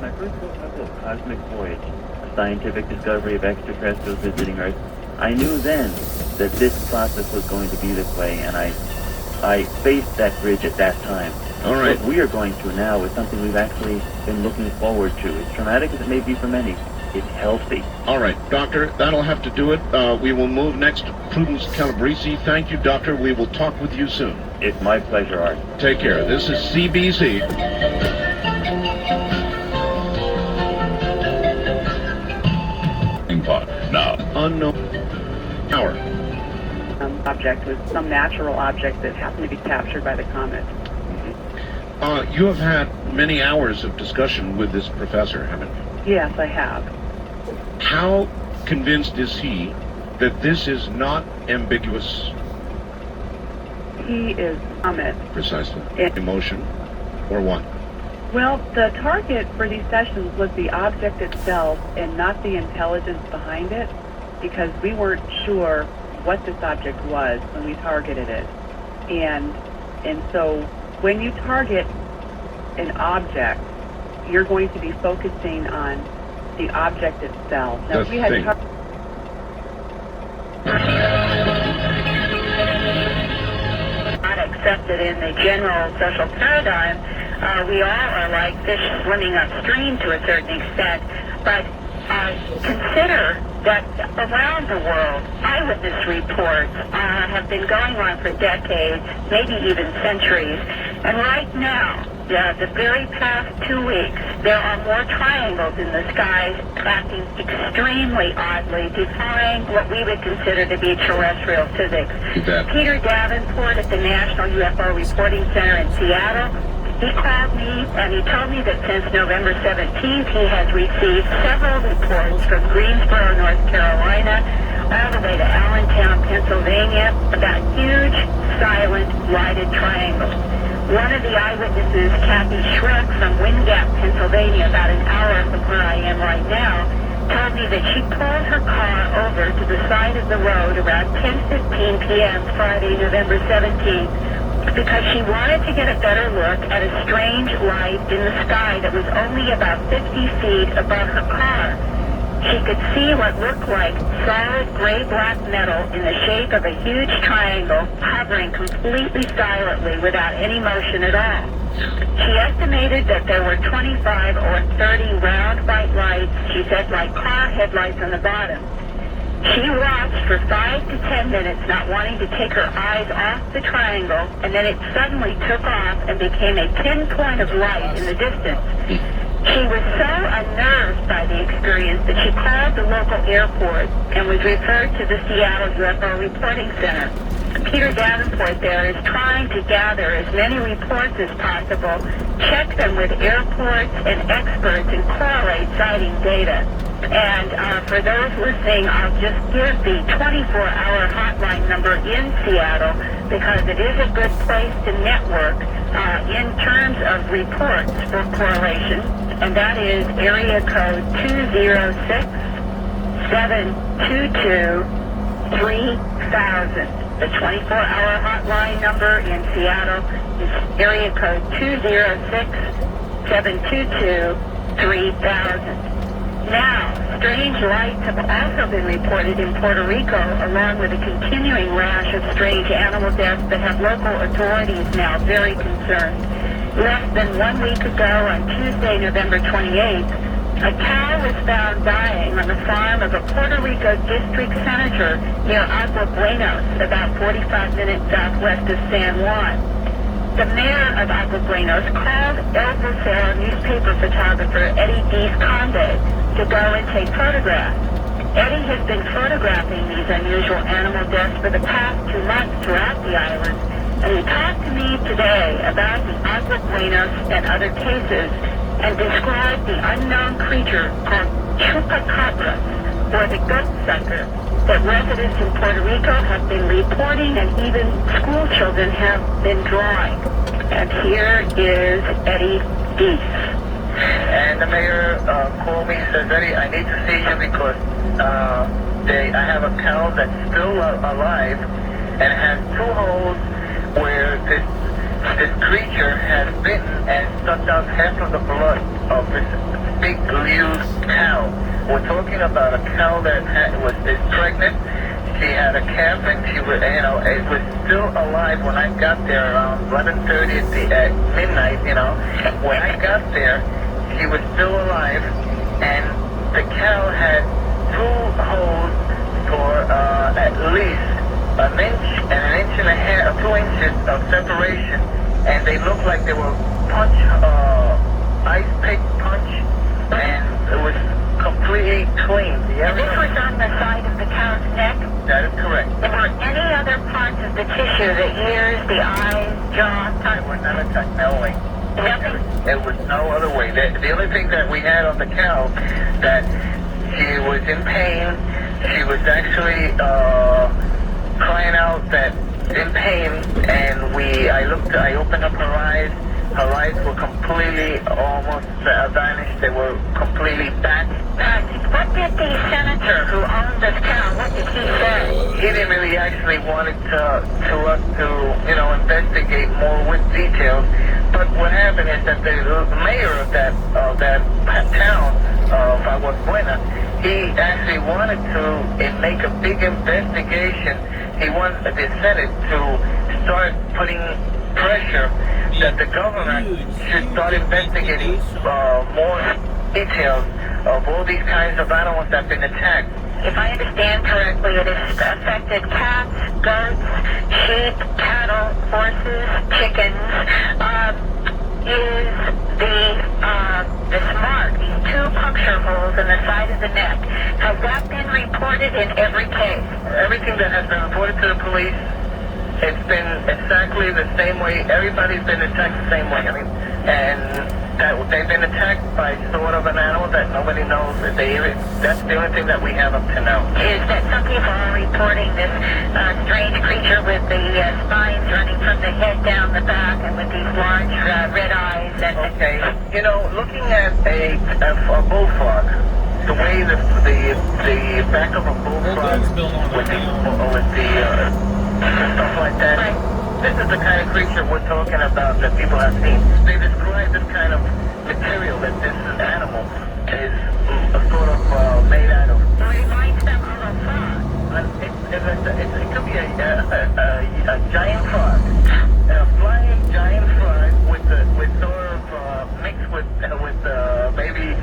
I first wrote my book, Cosmic Voyage, a scientific discovery of extraterrestrials visiting Earth, I knew then that this process was going to be this way, and I faced that bridge at that time. All right. What we are going through now is something we've actually been looking forward to. As traumatic as it may be for many, it's healthy. All right, Doctor, that'll have to do it. We will move next to Prudence Calabrese. Thank you, Doctor. We will talk with you soon. It's my pleasure, Art. Take care. This is CBC. Now, unknown hour. Object was some natural object that happened to be captured by the comet. You have had many hours of discussion with this professor, haven't you? Yes, I have. How convinced is he that this is not ambiguous? He is comet. Precisely. Emotion, or what? Well, the target for these sessions was the object itself and not the intelligence behind it, because we weren't sure what this object was when we targeted it. And so when you target an object, you're going to be focusing on the object itself. Now, if we had not accepted in the general social paradigm, we all are like fish swimming upstream to a certain extent, but consider that around the world, eyewitness reports have been going on for decades, maybe even centuries, and right now, the very past 2 weeks, there are more triangles in the skies acting extremely oddly, defying what we would consider to be terrestrial physics. Peter Davenport at the National UFO Reporting Center in Seattle, he called me and he told me that since November 17th, he has received several reports from Greensboro, North Carolina, all the way to Allentown, Pennsylvania, about huge, silent, lighted triangles. One of the eyewitnesses, Kathy Schreck from Wind Gap, Pennsylvania, about an hour from where I am right now, told me that she pulled her car over to the side of the road around 10:15 p.m. Friday, November 17th, because she wanted to get a better look at a strange light in the sky that was only about 50 feet above her car. She could see what looked like solid gray-black metal in the shape of a huge triangle hovering completely silently without any motion at all. She estimated that there were 25 or 30 round white lights, she said, like car headlights on the bottom. She watched for 5 to 10 minutes, not wanting to take her eyes off the triangle, and then it suddenly took off and became a pinpoint of light in the distance. She was so unnerved by the experience that she called the local airport and was referred to the Seattle UFO Reporting Center. Peter Davenport there is trying to gather as many reports as possible, check them with airports and experts, and correlate sighting data. And for those listening, I'll just give the 24-hour hotline number in Seattle, because it is a good place to network in terms of reports for correlation, and that is area code 206-722-3000. The 24-hour hotline number in Seattle is area code 206-722-3000. Now, strange lights have also been reported in Puerto Rico, along with a continuing rash of strange animal deaths that have local authorities now very concerned. Less than 1 week ago, on Tuesday, November 28th, a cow was found dying on the farm of a Puerto Rico district senator near Agua Buenos, about 45 minutes southwest of San Juan. The mayor of Agua Buenos called El Vocero newspaper photographer Eddie Diaz Conde to go and take photographs. Eddie has been photographing these unusual animal deaths for the past 2 months throughout the island, and he talked to me today about the Agua Buenos and other cases, and described the unknown creature called chupacabra, or the goat sucker, that residents in Puerto Rico have been reporting, and even school children have been drawing. And here is Eddie Diaz. And the mayor called me and says, Eddie, I need to see you because I have a cow that's still alive and has 2 holes where this this creature had bitten and sucked out half of the blood of this big blue cow. We're talking about a cow that is pregnant. She had a calf, and she was, it was still alive when I got there around 11:30 at midnight. When I got there, she was still alive, and the cow had 2 holes for at least an inch and a half, 2 inches of separation, and they looked like they were ice pick punch, and it was completely clean. And this was on the side of the cow's neck? That is correct. There were any other parts of the tissue, the ears, the eyes, jaw, They were not attacked, no way. nothing? There was no other way. The only thing that we had on the cow, that she was in pain. She was actually crying out that in pain, and I opened up her eyes. Her eyes were completely almost vanished. They were completely back. What did the senator who owned this cow, what did he say? He didn't really actually want us to investigate more with details. But what happened is that the mayor of that town of Agua Buena, he actually wanted to make a big investigation. He wanted the Senate to start putting pressure that the government should start investigating more details of all these kinds of animals that have been attacked. If I understand correctly, it has affected cats, goats, sheep, cattle, horses, chickens. Is this mark, these 2 puncture holes in the side of the neck, has that been reported in every case? Everything that has been reported to the police, it's been exactly the same way. Everybody's been attacked the same way. They've been attacked by sort of an animal that nobody knows. That's the only thing that we have up to now. Is that some people are reporting this strange creature with the spines running from the head down the back and with these large red eyes? Okay, looking at a bullfrog, the way the back of a bullfrog with the stuff like that. Right. This is the kind of creature we're talking about that people have seen. They describe this kind of material that this animal is sort of made out of. It reminds them of a frog. It could be a giant frog, a flying giant frog with sort of mixed with maybe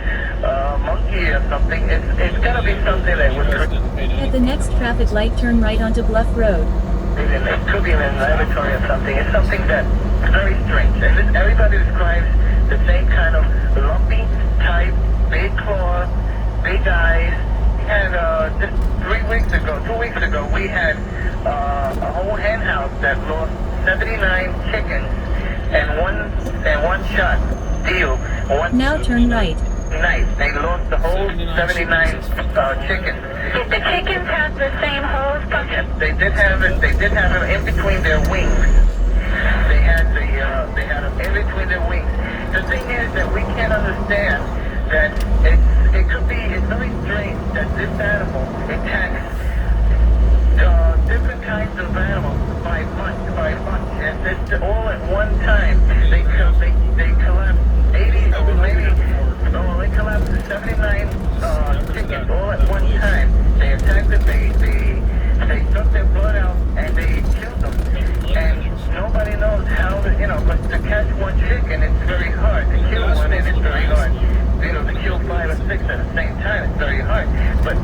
monkey or something. It's gotta be something that was. At the next traffic light, turn right onto Bluff Road. It could be in a laboratory or something. It's something that's very strange. And everybody describes the same kind of lumpy type, big claws, big eyes. We had just 2 weeks ago, we had a whole hen house that lost 79 chickens and one shot deal. Now turn right. Night. They lost the whole 79 chickens. Did the chickens have the same holes punctured? They did have it. They did have them in between their wings. They had them in between their wings. The thing is that we can't understand that it's very strange that this animal attacks different kinds of animals by bunch, and it's all at one time. They collapse 80 or maybe. They collapsed 79 chickens all at one time. They attacked them, they took their blood out, and they killed them. And nobody knows how but to catch one chicken, it's very hard. To kill one, and it's very hard. To kill 5 or 6 at the same time, it's very hard. But,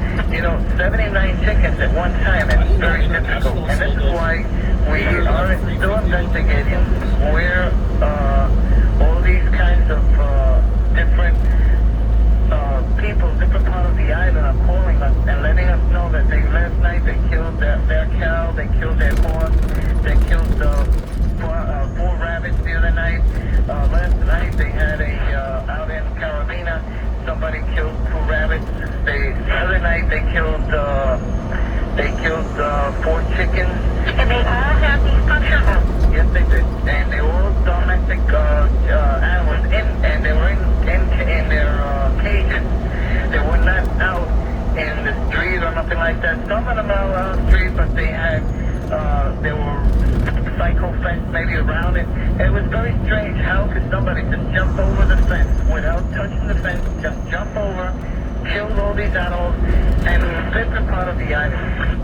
79 chickens at one time, it's very difficult. And this is why we are still investigating where all these kinds of different people, different part of the island are calling us and letting us know that last night they killed their cow, they killed their horse, they killed 4 rabbits the other night. Last night they had out in Carolina, somebody killed 2 rabbits. The other night they killed 4 chickens. And they all have these puncture holes? Yes, they did. And they were all domestic animals, and they were in their cages. They were not out in the street or nothing like that. Some of them are out on the street, but they were cycle fence, maybe around it. It was very strange. How could somebody just jump over the fence without touching the fence, just jump over, kill all these animals, and rip them part of the island?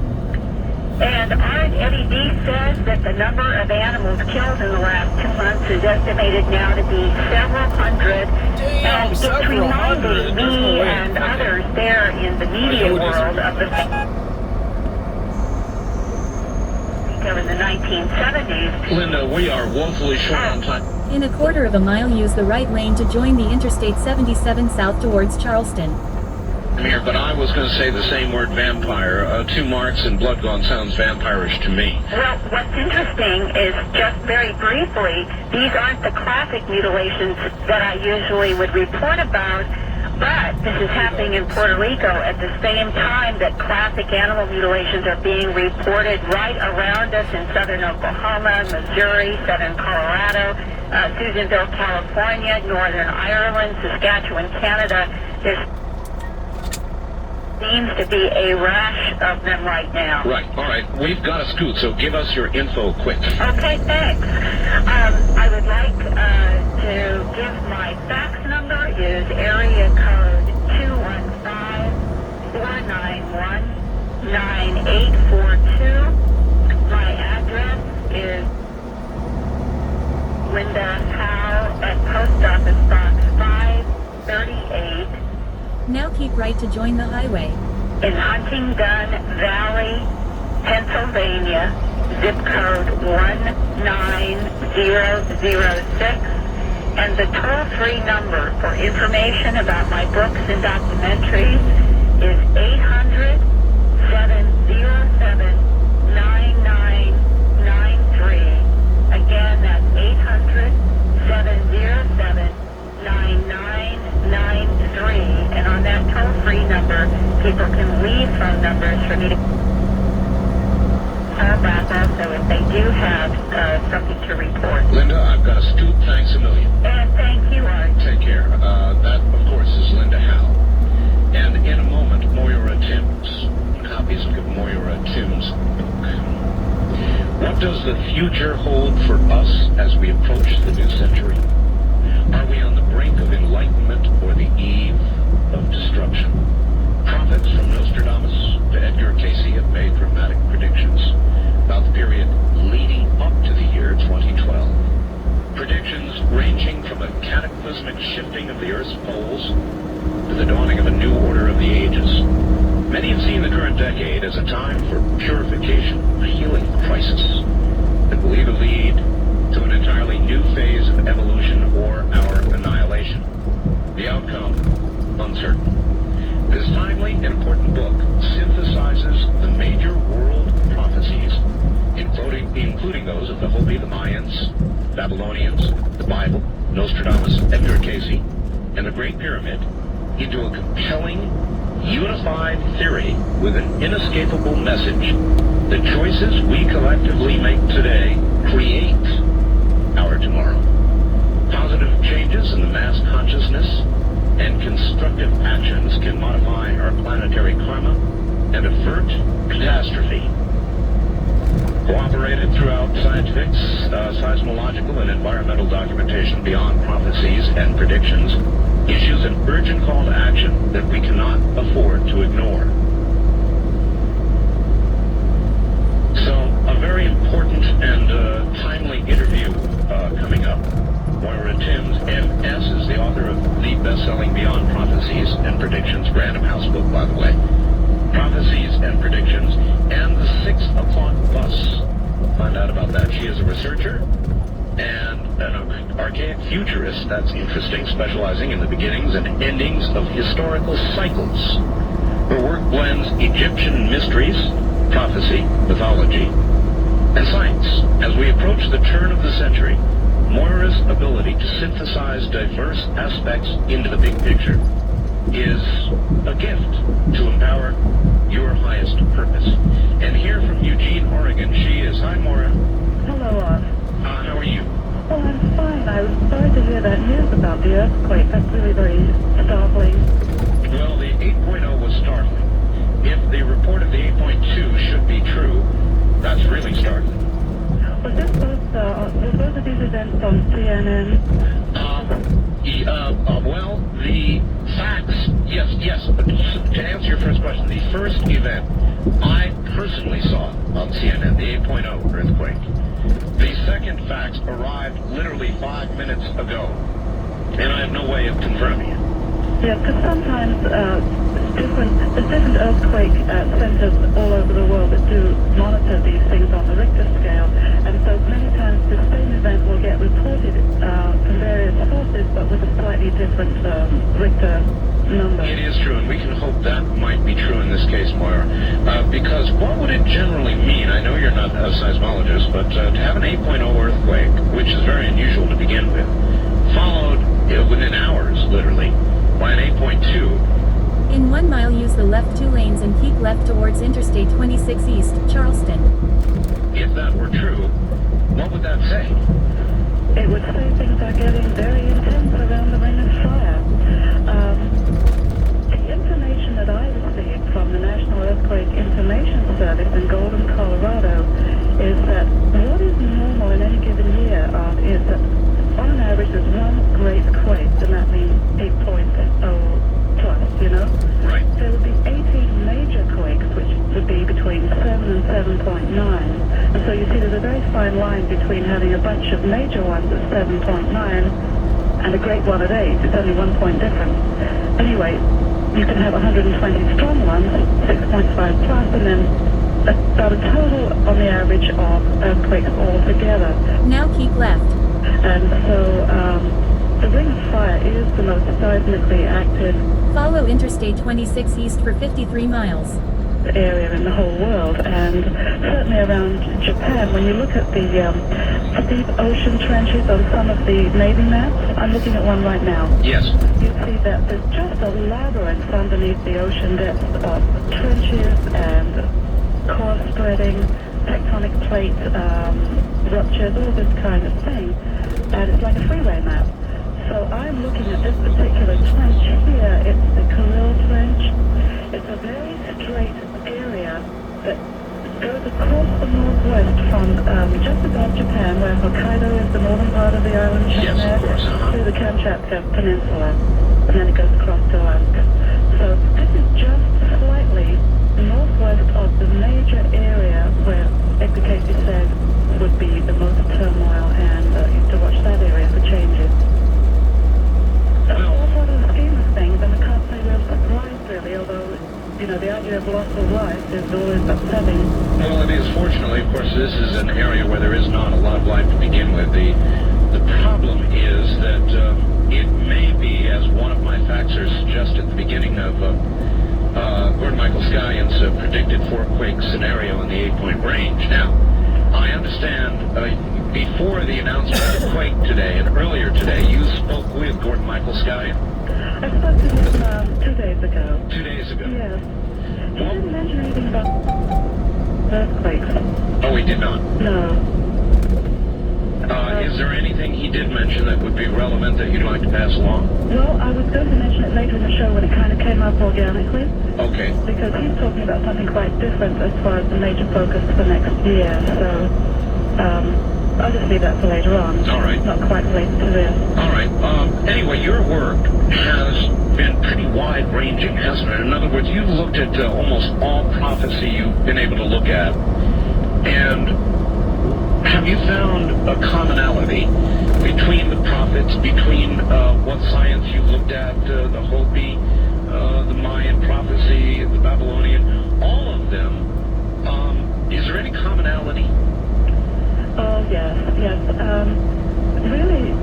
And Eddie D says that the number of animals killed in the last 2 months is estimated now to be several hundred. Damn, and it's several hundred. reminding There's no me way. and Okay. others there in the media know it is. world of the in the 1970s. Linda, we are woefully short on time. In a quarter of a mile, use the right lane to join the Interstate 77 south towards Charleston. Here, but I was going to say the same word, vampire. 2 marks and blood gone sounds vampirish to me. Well, what's interesting is, just very briefly, these aren't the classic mutilations that I usually would report about, but this is happening in Puerto Rico at the same time that classic animal mutilations are being reported right around us in southern Oklahoma, Missouri, southern Colorado, Susanville, California, Northern Ireland, Saskatchewan, Canada. There seems to be a rash of them right now. Right, all right. We've got a scoot, so give us your info quick. Okay, thanks. I would like to give my fax number is area code 215-491-9842. My address is Linda Howe at Post Office Box 538 Now keep right to join the highway. in Huntingdon Valley, Pennsylvania, zip code 19006, and the toll-free number for information about my books and documentaries is 800-707-9993. Again, that's 800-707-9993. And on that toll-free number, people can leave phone numbers for me to call back also if they do have something to report. Linda, I've got a scoot. Thanks a million. And thank you, Art. Take care. That, of course, is Linda Howe. And in a moment, Moira Timms. Copies of Moira Timms' book. What does the future hold for us as we approach the new century? Are we on the brink of enlightenment or the eve of destruction? Prophets from Nostradamus to Edgar Casey have made dramatic predictions about the period leading up to the year 2012. Predictions ranging from a cataclysmic shifting of the Earth's poles to the dawning of a new order of the ages. Many have seen the current decade as a time for purification, a healing crisis, that will either lead to an entirely new phase of evolution or our annihilation. The outcome, uncertain. This timely and important book synthesizes the major world prophecies, including those of the Hopi, the Mayans, Babylonians, the Bible, Nostradamus, Edgar Casey, and the Great Pyramid, into a compelling, unified theory with an inescapable message. The choices we collectively make today create our tomorrow. Positive changes in the mass consciousness and constructive actions can modify our planetary karma and avert catastrophe. Cooperated throughout scientific, seismological, and environmental documentation beyond prophecies and predictions issues an urgent call to action that we cannot afford to ignore. So, a very important and timely interview coming up. Moira Timms, M.S., is the author of the best-selling Beyond Prophecies and Predictions, Random House book, by the way. Prophecies and Predictions, and the 6 o'clock bus. Find out about that. She is a researcher and an archaic futurist, that's interesting, specializing in the beginnings and endings of historical cycles. Her work blends Egyptian mysteries, prophecy, mythology, and science. As we approach the turn of the century, Moira's ability to synthesize diverse aspects into the big picture is a gift to empower your highest purpose. And here from Eugene, Oregon, she is. Hi, Moira. Hello, How are you? well, I'm fine. I was sorry to hear that news about the earthquake. That's really very startling. Well, the 8.0 was startling. If the report of the 8.2 should be true, that's really startling. Were both of these events on CNN? Well, the facts, yes. But to answer your first question, the first event I personally saw on CNN, the 8.0 earthquake. The second facts arrived literally 5 minutes ago, and I have no way of confirming it. Yeah, because sometimes there's different earthquake centers all over the world that do monitor these things on the Richter scale, and so many times the same event will get reported from various sources, but with a slightly different Richter number. It is true, and we can hope that might be true in this case, Moira, because what would it generally mean? I know you're not a seismologist, but to have an 8.0 earthquake, which is very unusual to begin with, followed within hours, literally, by an 8.2. In 1 mile, use the left 2 lanes and keep left towards Interstate 26 East, Charleston. If that were true, what would that say? It would say things are getting very intense around the Ring of Fire. The information that I received from the National Earthquake Information Service in Golden, Colorado, is that what is normal in any given year is that on an average there's one great quake, and that means 8.0 plus, you know? Right. There would be 18 major quakes, which would be between 7 and 7.9. And so you see there's a very fine line between having a bunch of major ones at 7.9 and a great one at 8. It's only 1 point difference. Anyway, you can have 120 strong ones, 6.5 plus, and then about a total on the average of earthquakes altogether. Now keep left. And so the Ring of Fire is the most seismically active Follow Interstate 26 East for 53 miles. area in the whole world, and certainly around Japan. When you look at the deep ocean trenches on some of the Navy maps, I'm looking at one right now. Yes. You see that there's just a labyrinth underneath the ocean depths of trenches and core spreading, tectonic plate ruptures, all this kind of thing. And it's like a freeway map. So I'm looking at this particular trench here. It's the Kurill Trench. It's a very straight area that goes across the northwest from just above Japan, where Hokkaido is the northern part of the island chain Yes, there, of course, to the Kamchatka Peninsula, and then it goes across to Alaska. So this is just slightly northwest of the major area where Edgar Casey said would be the most turmoil, and you have to watch that area for changes. That's all part of the scheme of things, and I can't say we're surprised really, although, you know, the idea of loss of life is always upsetting. Well, it is. Fortunately, of course, this is an area where there is not a lot of life to begin with. The problem is that it may be, as one of my faxers suggested at the beginning of Gordon Michael Scallions' predicted 4-quake scenario in the 8-point range. Now, I understand before the announcement of the quake today and earlier today, you spoke with Gordon Michael Scallion? I spoke to him 2 days ago. 2 days ago. Yes. He didn't mention anything about earthquakes. Oh, he did not? No. Is there anything he did mention that would be relevant that you'd like to pass along? Well, I was going to mention it later in the show when it kind of came up organically, Okay. because he's talking about something quite different as far as the major focus for next year. So I'll just leave that for later on. All right. Not quite related to this. All right. Anyway, your work has been pretty wide-ranging, hasn't it? In other words, you've looked at almost all prophecy you've been able to look at. And have you found a commonality between the prophets, between what science you've looked at, the Hopi, the Mayan prophecy, the Babylonian, all of them? Is there any commonality? Oh, yes. Really,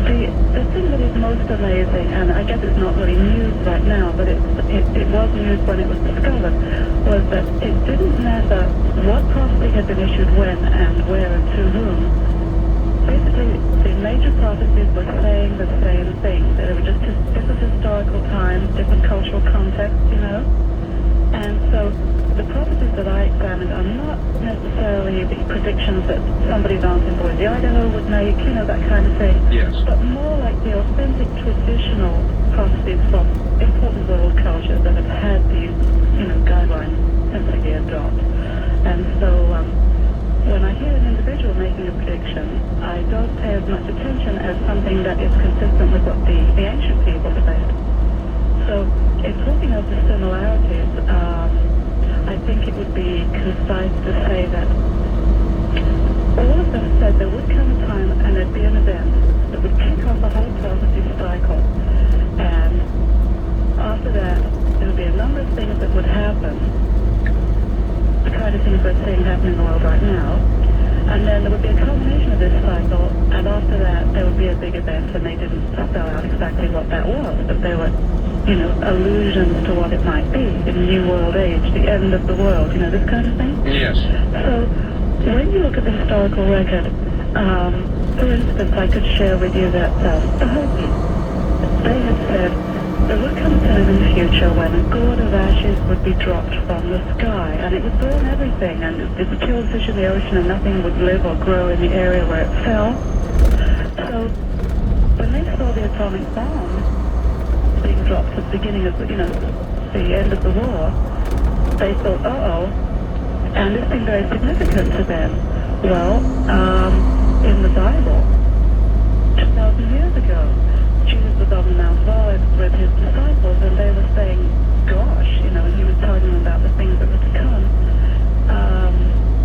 the thing that is most amazing, and I guess it's not really news right now, but it was news when it was discovered, was that it didn't matter what prophecy had been issued when and where and to whom. Basically, the major prophecies were saying the same thing. They were just different historical times, different cultural contexts, you know? And so the prophecies that I examined are not necessarily the predictions that somebody's aunt in Boise, Idaho would make, you know, that kind of thing. Yes. But more like the authentic traditional prophecies from important world cultures that have had these, you know, guidelines since the year dot. And so when I hear an individual making a prediction, I don't pay as much attention as something that is consistent with what the ancient people said. So, in talking of the similarities, I think it would be concise to say that all of them said there would come a time and there'd be an event that would kick off a whole positive cycle. And after that, there would be a number of things that would happen, the kind of things we're seeing happen in the world right now. And then there would be a culmination of this cycle, and after that, there would be a big event, and they didn't spell out exactly what that was, but they were, allusions to what it might be in New World Age, the end of the world, this kind of thing. Yes. So, when you look at the historical record, for instance, I could share with you that the Hopi, they had said there would come a time in the future when a gourd of ashes would be dropped from the sky, and it would burn everything, and it would kill fish in the ocean, and nothing would live or grow in the area where it fell. So, when they saw the atomic bomb being dropped at the beginning of the end of the war, they thought, and this seemed very significant to them. Well, in the Bible, 2,000 years ago, Jesus was on the Mount of Olives with his disciples, and they were saying, gosh, he was telling them about the things that were to come.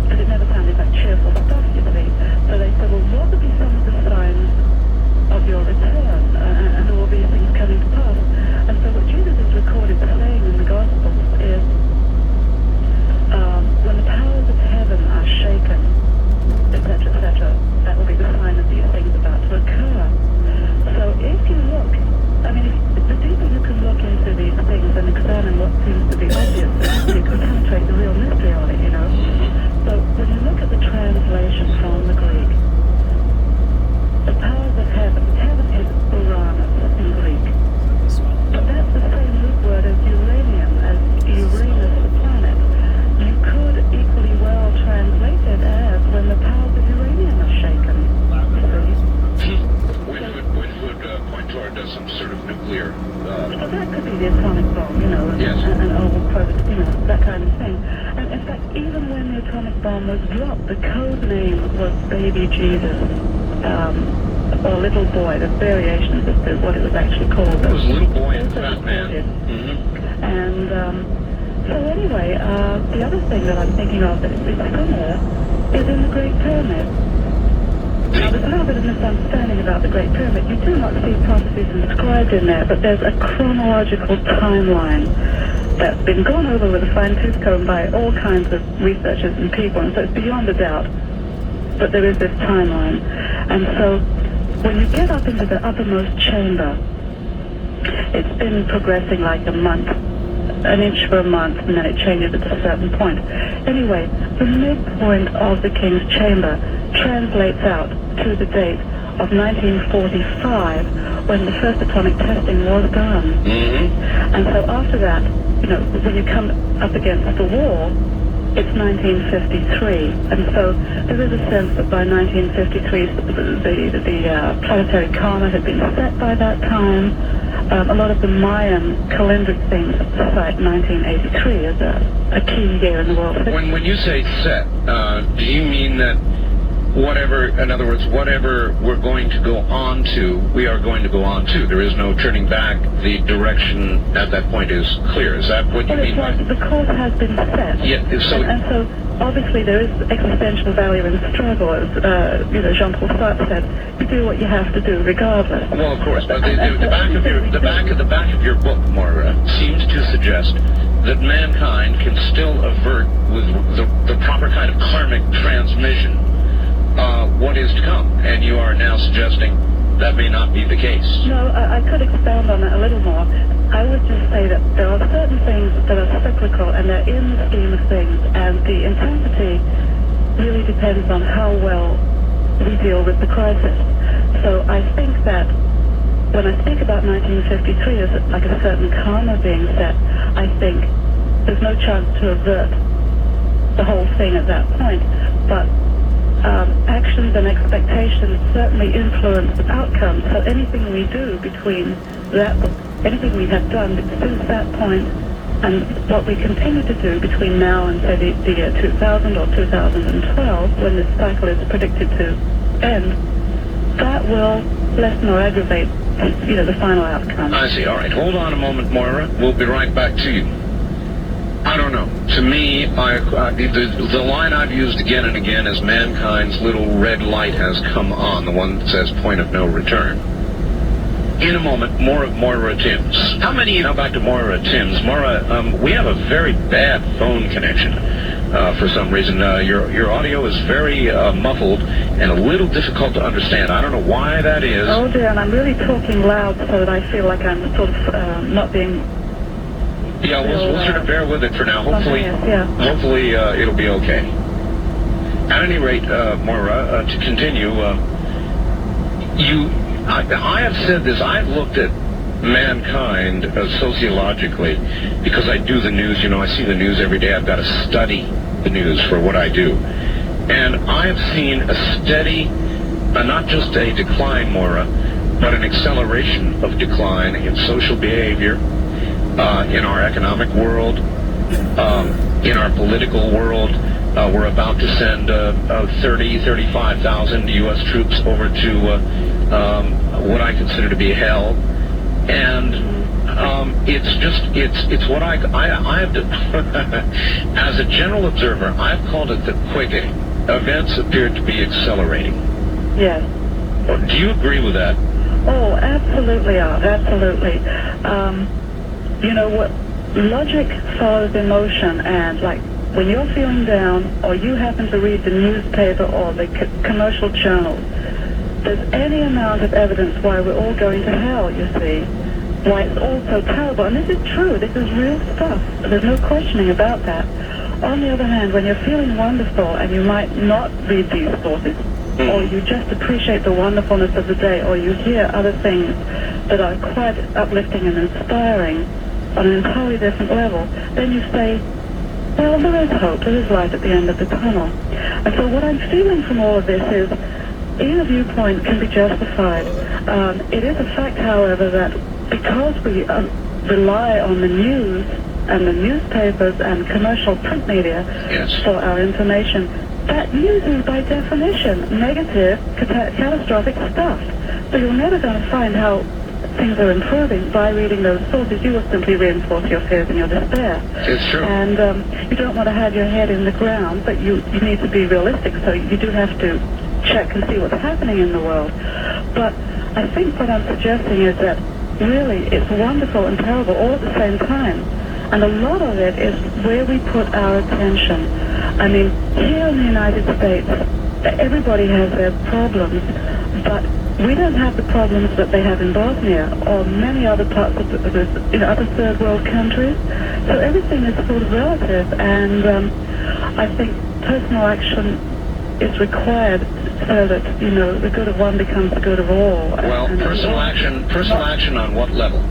Because it never sounded like cheerful stuff, you see. So they said, well, what would be some of the signs of your return, and all these things coming to pass? And so what Jesus is recorded saying in the Gospels is, when the powers of heaven are shaken, etc., that will be the sign of these things about to occur. So if you look, the deeper you can look into these things and examine what seems to be obvious, you can penetrate the real mystery of it, So when you look at the translation from the Greek, the powers of heaven is Uranus in Greek. But that's the same root word as uranium, as Uranus, the planet. You could equally well translate it as when the powers of uranium are shaken. Which would point toward some sort of nuclear... So that could be the atomic bomb, Yes. an old product, that kind of thing. And in fact, even when the atomic bomb was dropped, the code name was Baby Jesus, or Little Boy. There's variations as to what it was actually called. It was Little Boy and Fat Man. Mm-hmm. And so anyway, the other thing that I'm thinking of that is similar is in the Great Pyramid. Now, there's a little bit of misunderstanding about the Great Pyramid. You do not see prophecies inscribed in there, but there's a chronological timeline that's been gone over with a fine-tooth comb by all kinds of researchers and people, and so it's beyond a doubt. But there is this timeline. And so, when you get up into the uppermost chamber, it's been progressing like a month, an inch for a month, and then it changes at a certain point. Anyway, the midpoint of the king's chamber translates out to the date of 1945, when the first atomic testing was done. Mm-hmm. And so after that, when you come up against the wall, it's 1953. And so there is a sense that by 1953, the planetary karma had been set by that time. A lot of the Mayan calendric things cite 1983 as a key year in the world. When you say set, do you mean that in other words, whatever we're going to go on to, we are going to go on to? There is no turning back. The direction at that point is clear. Is that what you mean by? The course has been set. Yeah. So. And so obviously there is existential value in struggle, as Jean-Paul Sartre said. You do what you have to do, regardless. Well, of course, but the back of your book, Moira, seems to suggest that mankind can still avert with the proper kind of karmic transmission what is to come, and you are now suggesting that may not be the case. No, I could expound on that a little more. I would just say that there are certain things that are cyclical, and they're in the scheme of things, and the intensity really depends on how well we deal with the crisis. So I think that when I speak about 1953 as like a certain karma being set, I think there's no chance to avert the whole thing at that point, but actions and expectations certainly influence outcomes. So anything we do between that, anything we have done since that point And what we continue to do between now and, say, the year 2000 or 2012, when this cycle is predicted to end, that will lessen or aggravate, the final outcome. I see. All right. Hold on a moment, Moira. We'll be right back to you. I don't know. To me, the line I've used again and again is mankind's little red light has come on, the one that says point of no return. In a moment, more of Moira Timms. Now back to Moira Timms. Moira, we have a very bad phone connection for some reason. Your audio is very muffled and a little difficult to understand. I don't know why that is. Oh dear, and I'm really talking loud so that I feel like I'm sort of not being... Yeah, we'll sort of bear with it for now. Hopefully, it'll be okay. At any rate, Moira, to continue, I have said this. I've looked at mankind sociologically because I do the news. I see the news every day. I've got to study the news for what I do. And I have seen a steady, not just a decline, Moira, but an acceleration of decline in social behavior, in our economic world, in our political world. We're about to send 35,000 U.S. troops over to what I consider to be hell, and it's what I have to, as a general observer, I've called it the quickening. Events appear to be accelerating. Yes. Do you agree with that? Oh, absolutely, absolutely. What logic follows emotion, and like when you're feeling down, or you happen to read the newspaper or the commercial journals, there's any amount of evidence why we're all going to hell, you see. Why it's all so terrible. And this is true. This is real stuff. There's no questioning about that. On the other hand, when you're feeling wonderful and you might not read these sources, or you just appreciate the wonderfulness of the day, or you hear other things that are quite uplifting and inspiring on an entirely different level, then you say, well, there is hope. There is light at the end of the tunnel. And so what I'm feeling from all of this is, either viewpoint can be justified. It is a fact, however, that because we rely on the news and the newspapers and commercial print media for our information, that news is by definition negative, catastrophic stuff. So you're never going to find how things are improving by reading those sources. You will simply reinforce your fears and your despair. It's true. And you don't want to have your head in the ground, but you need to be realistic, so you do have to check and see what's happening in the world. But I think what I'm suggesting is that really it's wonderful and terrible all at the same time. And a lot of it is where we put our attention. I mean, here in the United States, everybody has their problems, but we don't have the problems that they have in Bosnia or many other parts of other third world countries. So everything is sort of relative, and I think personal action is required so that, the good of one becomes the good of all. Well, personal action on what level?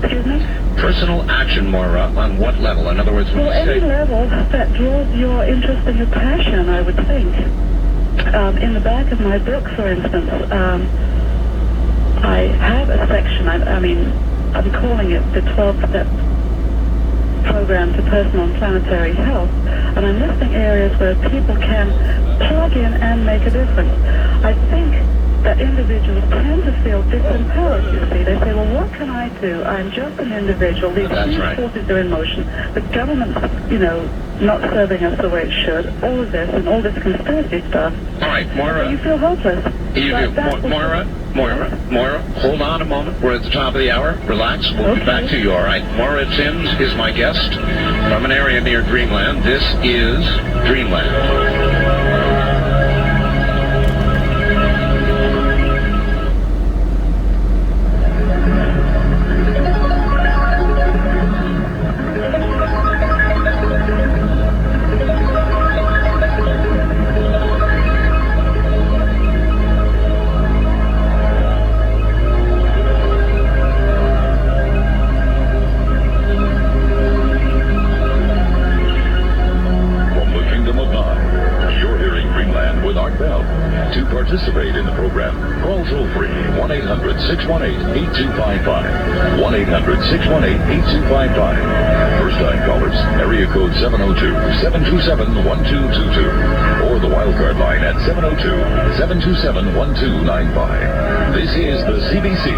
Excuse me? Personal action, Moira, on what level? In other words, when Well, any level that draws your interest and your passion, I would think. In the back of my book, for instance, I have a section, I'm calling it the 12-step program to personal and planetary health, and I'm listing areas where people can plug in and make a difference. I think that individuals tend to feel disempowered, you see. They say, well, what can I do? I'm just an individual. These huge forces are in motion. The government's, not serving us the way it should. All of this and all this conspiracy stuff. All right, Moira. You feel hopeless. You do. Moira, hold on a moment. We're at the top of the hour. Relax. We'll be back to you, all right? Moira Timms is my guest from an area near Dreamland. This is Dreamland. 1-800-618-8255. 1-800-618-8255. First-time callers, area code 702-727-1222. Or the wildcard line at 702-727-1295. This is the CBC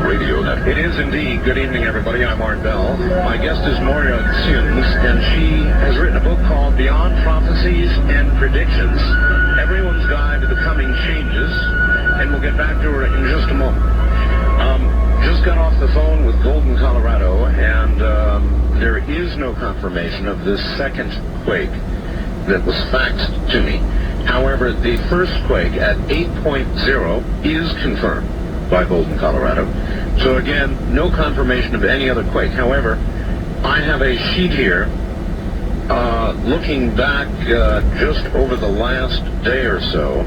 Radio Network. It is indeed. Good evening, everybody. I'm Art Bell. My guest is Moira Toombs, and she has written a book called Beyond Prophecies and Predictions, Everyone's Guide to the Coming Changes, and we'll get back to her in just a moment. Just got off the phone with Golden, Colorado, and there is no confirmation of this second quake that was faxed to me. However, the first quake at 8.0 is confirmed by Golden, Colorado. So again, no confirmation of any other quake. However, I have a sheet here looking back just over the last day or so,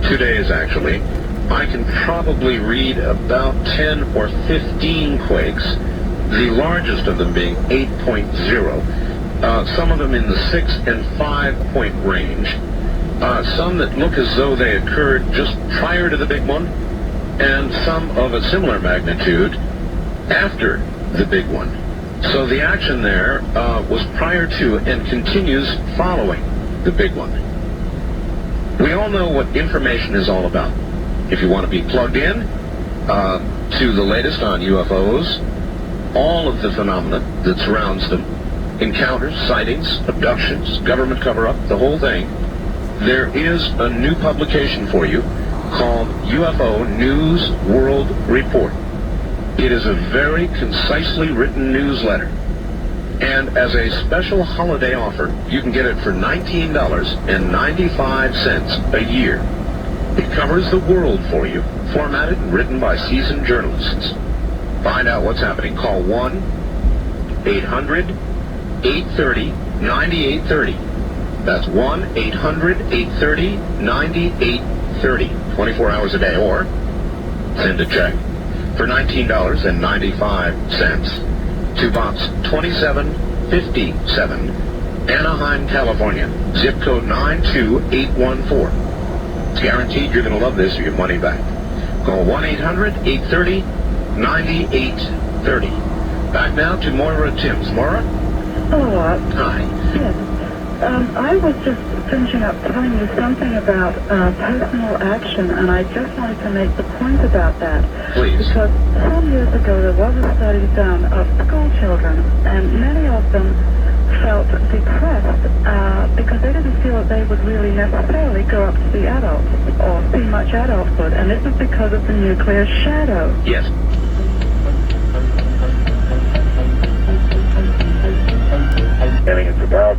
2 days actually. I can probably read about 10 or 15 quakes, the largest of them being 8.0. Some of them in the 6 and 5 point range. Some that look as though they occurred just prior to the big one, and some of a similar magnitude after the big one. So the action there was prior to and continues following the big one. We all know what information is all about. If you want to be plugged in to the latest on UFOs, all of the phenomena that surrounds them, encounters, sightings, abductions, government cover-up, the whole thing, there is a new publication for you called UFO News World Report. It is a very concisely written newsletter. And as a special holiday offer, you can get it for $19.95 a year. It covers the world for you, formatted and written by seasoned journalists. Find out what's happening. Call 1-800-830-9830. That's 1-800-830-9830. 24 hours a day, or send a check for $19.95 to Box 2757, Anaheim, California, zip code 92814. It's guaranteed you're going to love this or your money back. Call 1-800-830-9830. Back now to Moira Toombs. Moira? Hello, Art. Hi. Yes. I was just finishing up telling you something about personal action, and I just wanted to make the point about that. Please. Because some years ago there was a study done of school children, and many of them felt depressed because they didn't feel that they would really necessarily grow up to be adults or see much adulthood, and this is because of the nuclear shadow. Yes. And it's about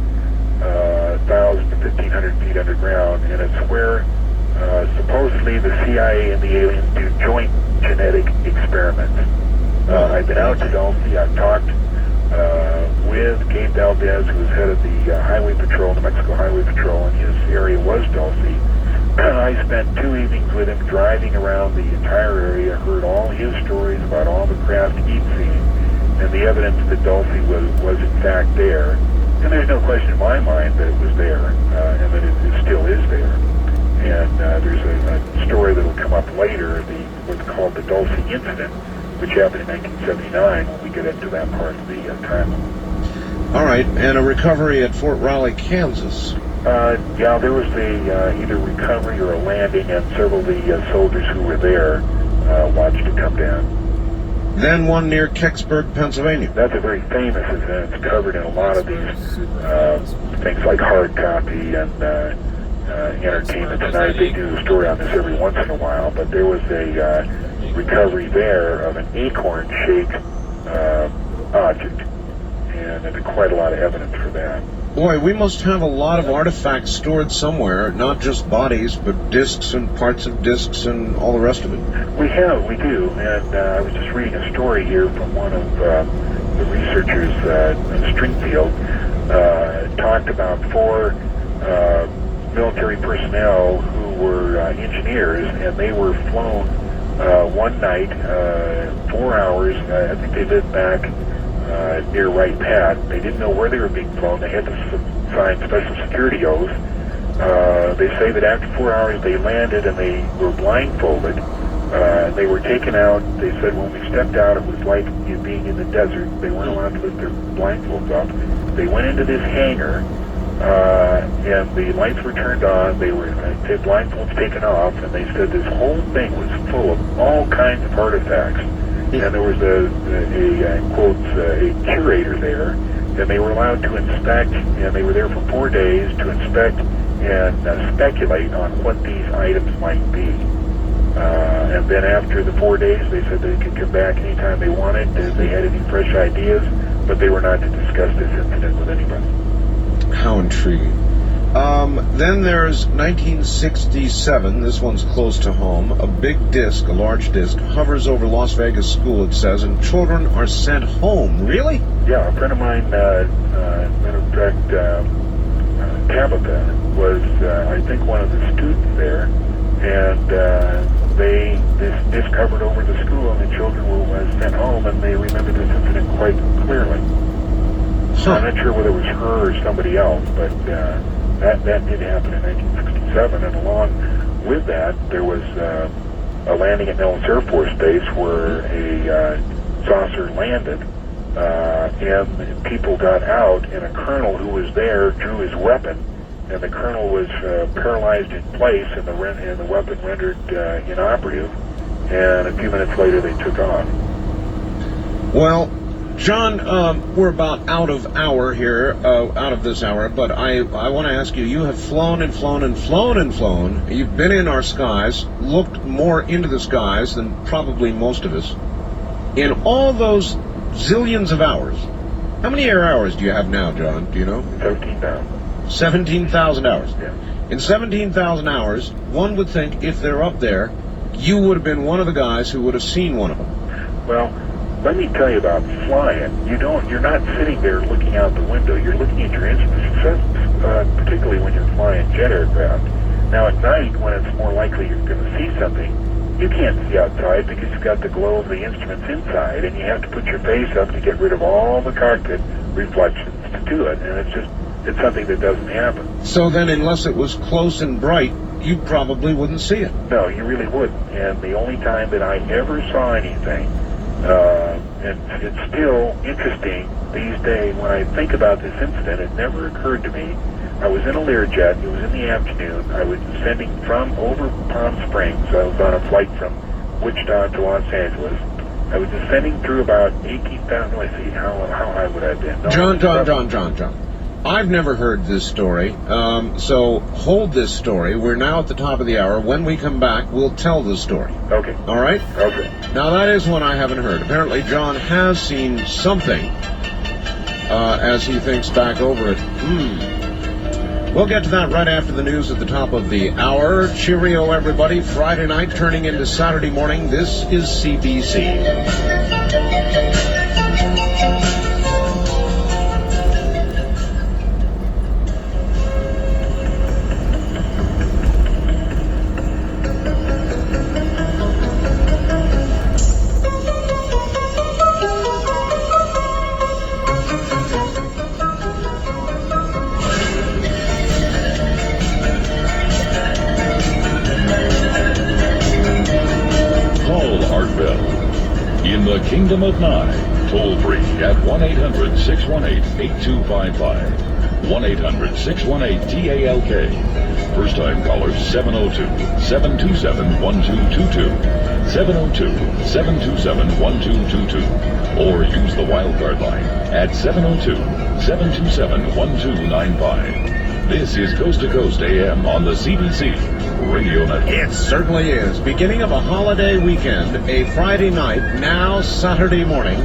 1,000 to 1,500 feet underground, and it's where supposedly the CIA and the aliens do joint genetic experiments. I've been out to Dulce. I've talked with Gabe Valdez, who was head of the Highway Patrol, the Mexico Highway Patrol, and his area was Dulce. I spent 2 evenings with him driving around the entire area, heard all his stories about all the craft he'd seen, and the evidence that Dulce was in fact there. And there's no question in my mind that it was there, and that it still is there. And there's a story that will come up later, what's called the Dulce Incident, which happened in 1979 when we get into that part of the timeline. All right, and a recovery at Fort Riley, Kansas. Yeah, there was either recovery or a landing, and several of the soldiers who were there watched it come down. Then one near Kecksburg, Pennsylvania. That's a very famous event. It's covered in a lot of these things like Hard Copy and Entertainment Tonight. They do a story on this every once in a while, but there was a recovery there of an acorn-shaped object, and there's quite a lot of evidence for that. Boy, we must have a lot of artifacts stored somewhere, not just bodies, but discs and parts of discs and all the rest of it. We do, and I was just reading a story here from one of the researchers in Stringfield, talked about 4 military personnel who were engineers, and they were flown one night, 4 hours, I think they lived back near Wright Pat. They didn't know where they were being flown. They had to sign special security oaths. They say that after 4 hours they landed and they were blindfolded They were taken out. They said when we stepped out, it was like being in the desert. They weren't allowed to lift their blindfolds up. They went into this hangar, and the lights were turned on. They were their blindfolds taken off, and they said this whole thing was full of all kinds of artifacts. And there was a curator there, and they were allowed to inspect, and they were there for 4 days to inspect and speculate on what these items might be. And then after the 4 days, they said they could come back anytime they wanted if they had any fresh ideas, but they were not to discuss this incident with anybody. How intriguing. Then there's 1967. This one's close to home. A big disc, a large disc, hovers over Las Vegas School, it says, and children are sent home. Really? Yeah, a friend of mine, matter of fact, Tabitha, was, I think, one of the students there, and this disc hovered over the school, and the children were sent home, and they remember this incident quite clearly. I'm not sure whether it was her or somebody else, but that did happen in 1967, and along with that, there was a landing at Nellis Air Force Base where a saucer landed, and people got out, and a colonel who was there drew his weapon, and the colonel was paralyzed in place, and the weapon rendered inoperative, and a few minutes later they took off. Well, John, we're about out of this hour, but I want to ask you, you have flown and flown and flown and flown. You've been in our skies, looked more into the skies than probably most of us. In all those zillions of hours, how many air hours do you have now, John? Do you know? 17,000. 17,000 hours. Yeah. In 17,000 hours, one would think if they're up there, you would have been one of the guys who would have seen one of them. Well, let me tell you about flying. You're not sitting there looking out the window. You're looking at your instruments, particularly when you're flying jet aircraft. Now at night, when it's more likely you're going to see something, you can't see outside because you've got the glow of the instruments inside, and you have to put your face up to get rid of all the cockpit reflections to do it, and it's something that doesn't happen. So then, unless it was close and bright, you probably wouldn't see it. No, you really wouldn't. And the only time that I ever saw anything, and it's still interesting these days when I think about this incident, it never occurred to me. I was in a Learjet. It was in the afternoon. I was descending from over Palm Springs. I was on a flight from Wichita to Los Angeles. I was descending through about 18,000. Let's see, how high would I have been? No, John. I've never heard this story, so hold this story. We're now at the top of the hour. When we come back, we'll tell the story. Okay. All right? Okay. Now, that is one I haven't heard. Apparently, John has seen something as he thinks back over it. We'll get to that right after the news at the top of the hour. Cheerio, everybody. Friday night turning into Saturday morning. This is CBC. In the Kingdom of Nye, toll free at 1-800-618-8255. 1-800-618-TALK. First time callers 702-727-1222. 702-727-1222. Or use the wildcard line at 702-727-1295. This is Coast to Coast AM on the CBC Radio Network. It certainly is. Beginning of a holiday weekend, a Friday night, now Saturday morning.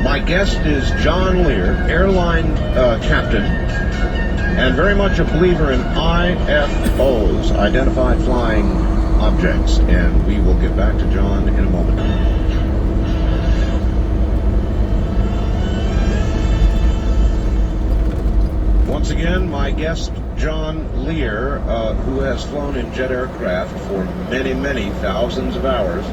My guest is John Lear, airline captain, and very much a believer in IFOs, Identified Flying Objects. And we will get back to John in a moment. Once again, my guest, John Lear, who has flown in jet aircraft for many, many thousands of hours,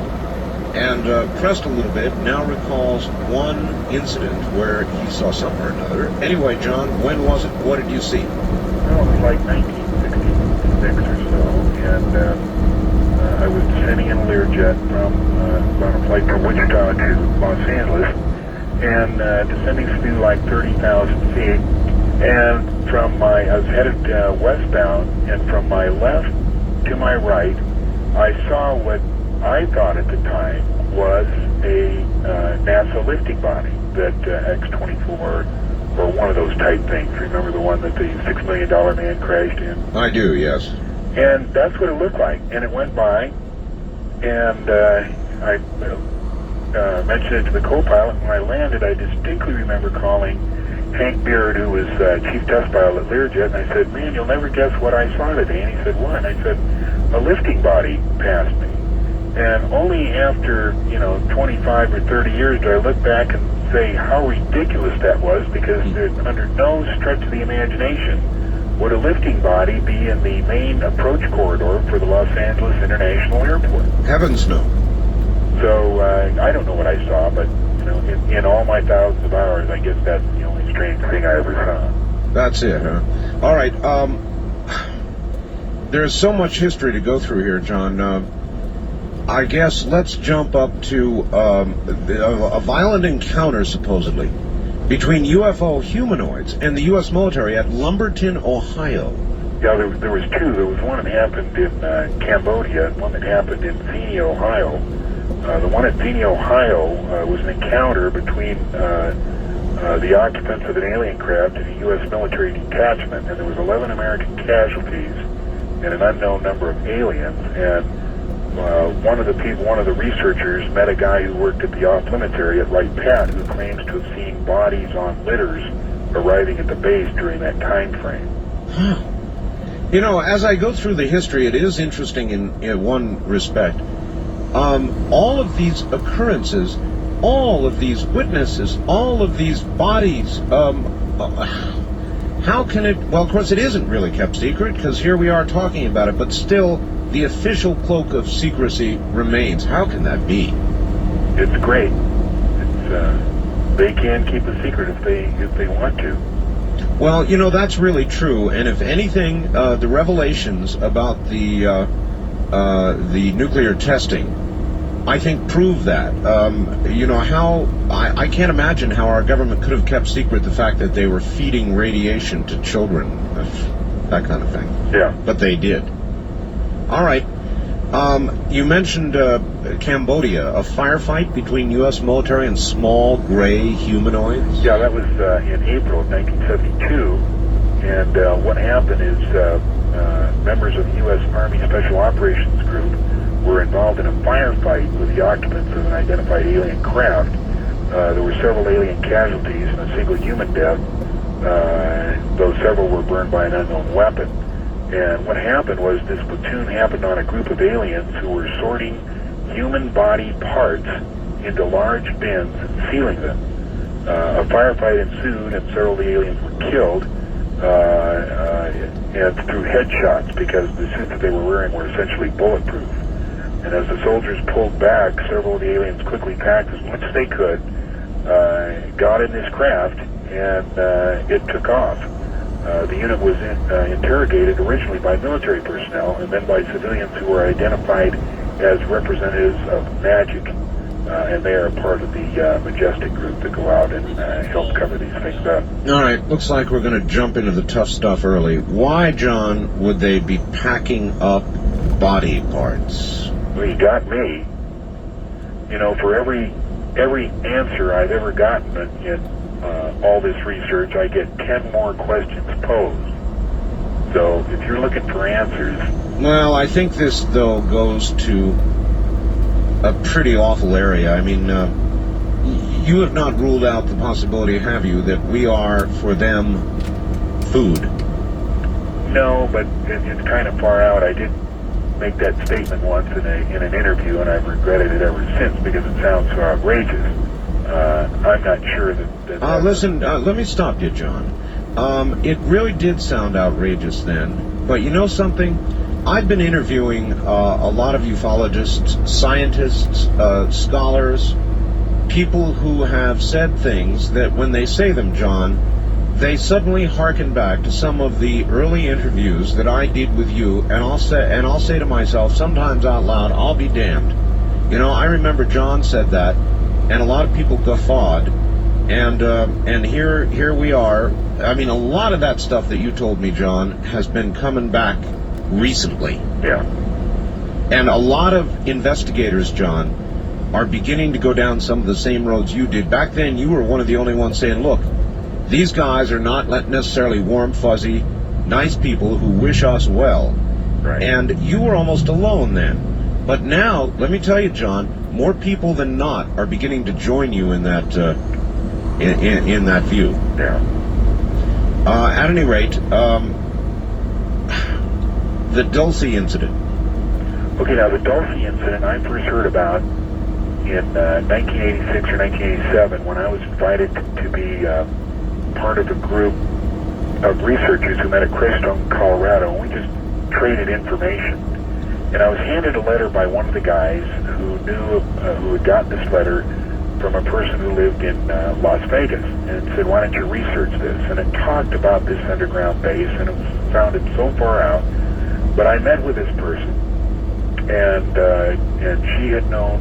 and pressed a little bit, now recalls one incident where he saw something or another. Anyway, John, when was it? What did you see? Well, it was like 1966 or so, and I I was descending in a Learjet on a flight from Wichita to Los Angeles, and descending through like 30,000 feet. And I was headed westbound, and from my left to my right, I saw what I thought at the time was a NASA lifting body, that X-24 or one of those type things. Remember the one that the $6 million man crashed in? I do, yes. And that's what it looked like. And it went by, and I mentioned it to the co-pilot. When I landed, I distinctly remember calling Hank Beard, who was chief test pilot at Learjet, and I said, "Man, you'll never guess what I saw today." And he said, "What?" And I said, "A lifting body passed me." And only after, 25 or 30 years do I look back and say how ridiculous that was, because under no stretch of the imagination would a lifting body be in the main approach corridor for the Los Angeles International Airport. Heavens no. So I don't know what I saw, but in all my thousands of hours, I guess that's the only strange thing I ever saw. That's it, huh? All right. There's so much history to go through here, John. I guess let's jump up to a violent encounter, supposedly, between UFO humanoids and the U.S. military at Lumberton, Ohio. Yeah, there was two. There was one that happened in Cambodia and one that happened in Xenia, Ohio. The one at Xenia, Ohio was an encounter between the occupants of an alien craft and a U.S. military detachment, and there was 11 American casualties and an unknown number of aliens. And one of the researchers met a guy who worked at the off-limits area at Wright Pat, who claims to have seen bodies on litters arriving at the base during that time frame. As I go through the history, it is interesting in one respect. All of these occurrences, all of these witnesses, all of these bodies, how can it... Well, of course, it isn't really kept secret, because here we are talking about it, but still, the official cloak of secrecy remains. How can that be? It's great. They can keep a secret if they want to. Well, that's really true, and if anything, the revelations about the nuclear testing, I think, prove that. I can't imagine how our government could have kept secret the fact that they were feeding radiation to children, that kind of thing. Yeah. But they did. All right. You mentioned Cambodia, a firefight between U.S. military and small gray humanoids? Yeah, that was in April of 1972, and what happened is members of the U.S. Army Special Operations Group were involved in a firefight with the occupants of an identified alien craft. There were several alien casualties and a single human death, though several were burned by an unknown weapon. And what happened was this platoon happened on a group of aliens who were sorting human body parts into large bins and sealing them. A firefight ensued, and several of the aliens were killed and through headshots, because the suits that they were wearing were essentially bulletproof. And as the soldiers pulled back, several of the aliens quickly packed as much as they could, got in this craft, and it took off. The unit was interrogated originally by military personnel and then by civilians who were identified as representatives of MAGIC, and they are part of the Majestic group that go out and help cover these things up. All right, looks like we're going to jump into the tough stuff early. Why, John, would they be packing up body parts? Well, you got me. For every answer I've ever gotten in all this research, I get 10 more questions posed. So if you're looking for answers... Well, I think this, though, goes to a pretty awful area. I mean, you have not ruled out the possibility, have you, that we are, for them, food? No, but it's kind of far out. I did make that statement once in an interview, and I've regretted it ever since because it sounds so outrageous. I'm not sure that listen, let me stop you, John. It really did sound outrageous then. But you know something? I've been interviewing a lot of ufologists, scientists, scholars, people who have said things that when they say them, John, they suddenly hearken back to some of the early interviews that I did with you, and I'll say to myself, sometimes out loud, I'll be damned. You know, I remember John said that, and a lot of people guffawed, and here we are. I mean, a lot of that stuff that you told me, John, has been coming back recently. Yeah. And a lot of investigators, John, are beginning to go down some of the same roads you did. Back then, you were one of the only ones saying, look, these guys are not necessarily warm, fuzzy, nice people who wish us well. Right. And you were almost alone then. But now, let me tell you, John, more people than not are beginning to join you in that in that view. Yeah. At any rate, the Dulce incident. Okay, now the Dulce incident I first heard about in 1986 or 1987 when I was invited to be part of a group of researchers who met at Crestone, Colorado, and we just traded information. And I was handed a letter by one of the guys who knew who had gotten this letter from a person who lived in Las Vegas, and said, why don't you research this? And it talked about this underground base, and it sounded so far out. But I met with this person, and she had known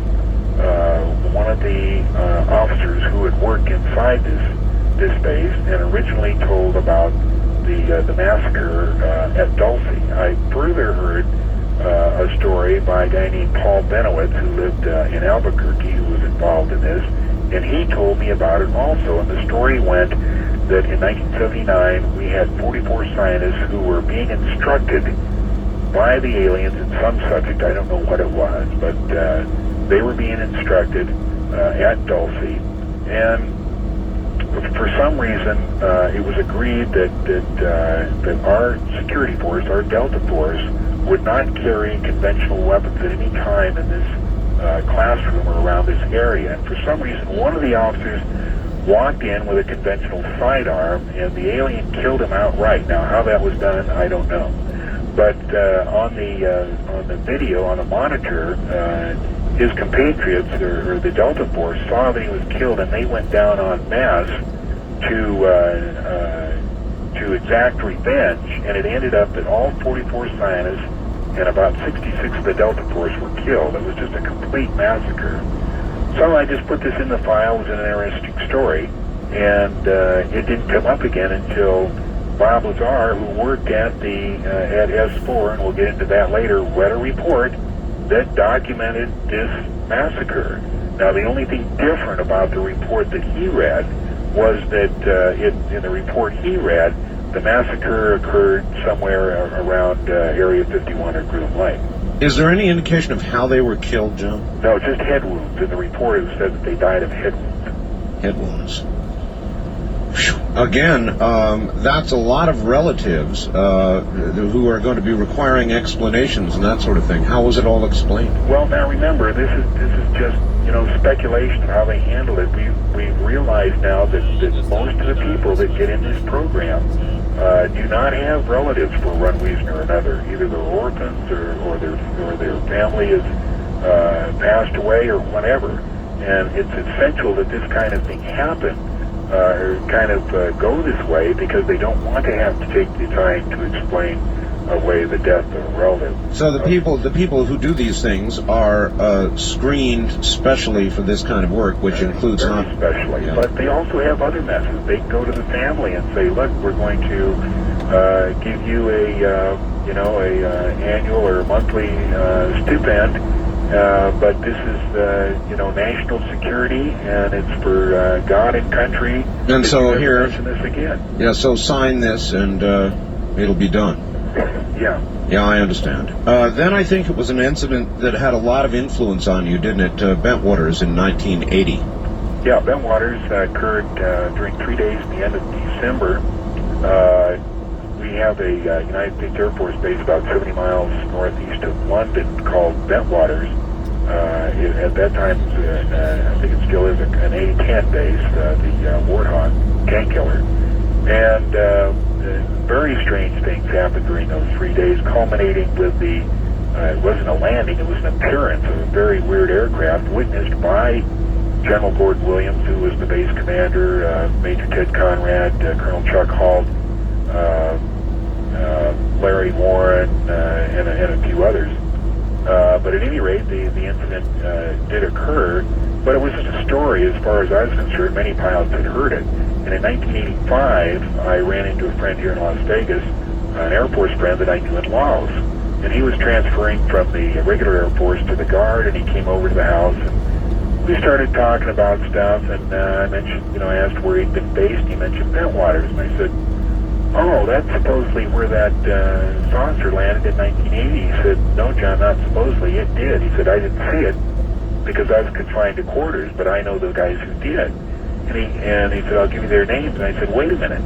one of the officers who had worked inside this base, and originally told about the massacre at Dulce. I further heard a story by a guy named Paul Benowitz, who lived in Albuquerque, who was involved in this, and he told me about it also. And the story went that in 1979 we had 44 scientists who were being instructed by the aliens in some subject, I don't know what it was, but they were being instructed at Dulce, and for some reason it was agreed that our security force, our Delta Force, would not carry conventional weapons at any time in this classroom or around this area. And for some reason, one of the officers walked in with a conventional sidearm, and the alien killed him outright. Now, how that was done, I don't know. But on the video, on the monitor, his compatriots, or the Delta Force, saw that he was killed, and they went down en masse to exact revenge, and it ended up that all 44 scientists and about 66 of the Delta Force were killed. It was just a complete massacre. So I just put this in the file. It was an interesting story, and it didn't come up again until Bob Lazar, who worked at S4, and we'll get into that later, read a report that documented this massacre. Now, the only thing different about the report that he read was that in the report he read, the massacre occurred somewhere around Area 51 or Groom Lake. Is there any indication of how they were killed, John? No, just head wounds. In the report it said that they died of head wounds. Head wounds. Again, that's a lot of relatives who are going to be requiring explanations and that sort of thing. How was it all explained? Well, now remember, this is just speculation of how they handle it. We've realized now that most of the people that get in this program do not have relatives for one reason or another. Either they're orphans or their family has passed away or whatever. And it's essential that this kind of thing happen. Go this way because they don't want to have to take the time to explain away the death of a relative. So the people who do these things are screened specially for this kind of work, which includes very specially. Yeah. But they also have other methods. They can go to the family and say, "Look, we're going to give you a annual or monthly stipend." But this is, national security, and it's for God and country. And so here, mention this again. Yeah. So sign this, and it'll be done. Yeah. Yeah, I understand. Then I think it was an incident that had a lot of influence on you, didn't it? Bentwaters in 1980. Yeah, Bentwaters occurred during 3 days at the end of December. We have a United States Air Force base about 70 miles northeast of London called Bentwaters. At that time, I think it still is an A-10 base, the Warthog tank killer. And very strange things happened during those 3 days, culminating with it wasn't a landing, it was an appearance of a very weird aircraft witnessed by General Gordon Williams, who was the base commander, Major Ted Conrad, Colonel Chuck Halt, Larry Warren, and a few others. But at any rate, the incident did occur, but it was just a story as far as I was concerned. Many pilots had heard it. And in 1985, I ran into a friend here in Las Vegas, an Air Force friend that I knew in Laos. And he was transferring from the regular Air Force to the Guard, and he came over to the house, and we started talking about stuff, and I mentioned, I asked where he'd been based. He mentioned Bentwaters, and I said, oh, that's supposedly where that saucer landed in 1980. He said, no, John, not supposedly. It did. He said, I didn't see it because I was confined to quarters, but I know the guys who did. And he said, I'll give you their names. And I said, wait a minute.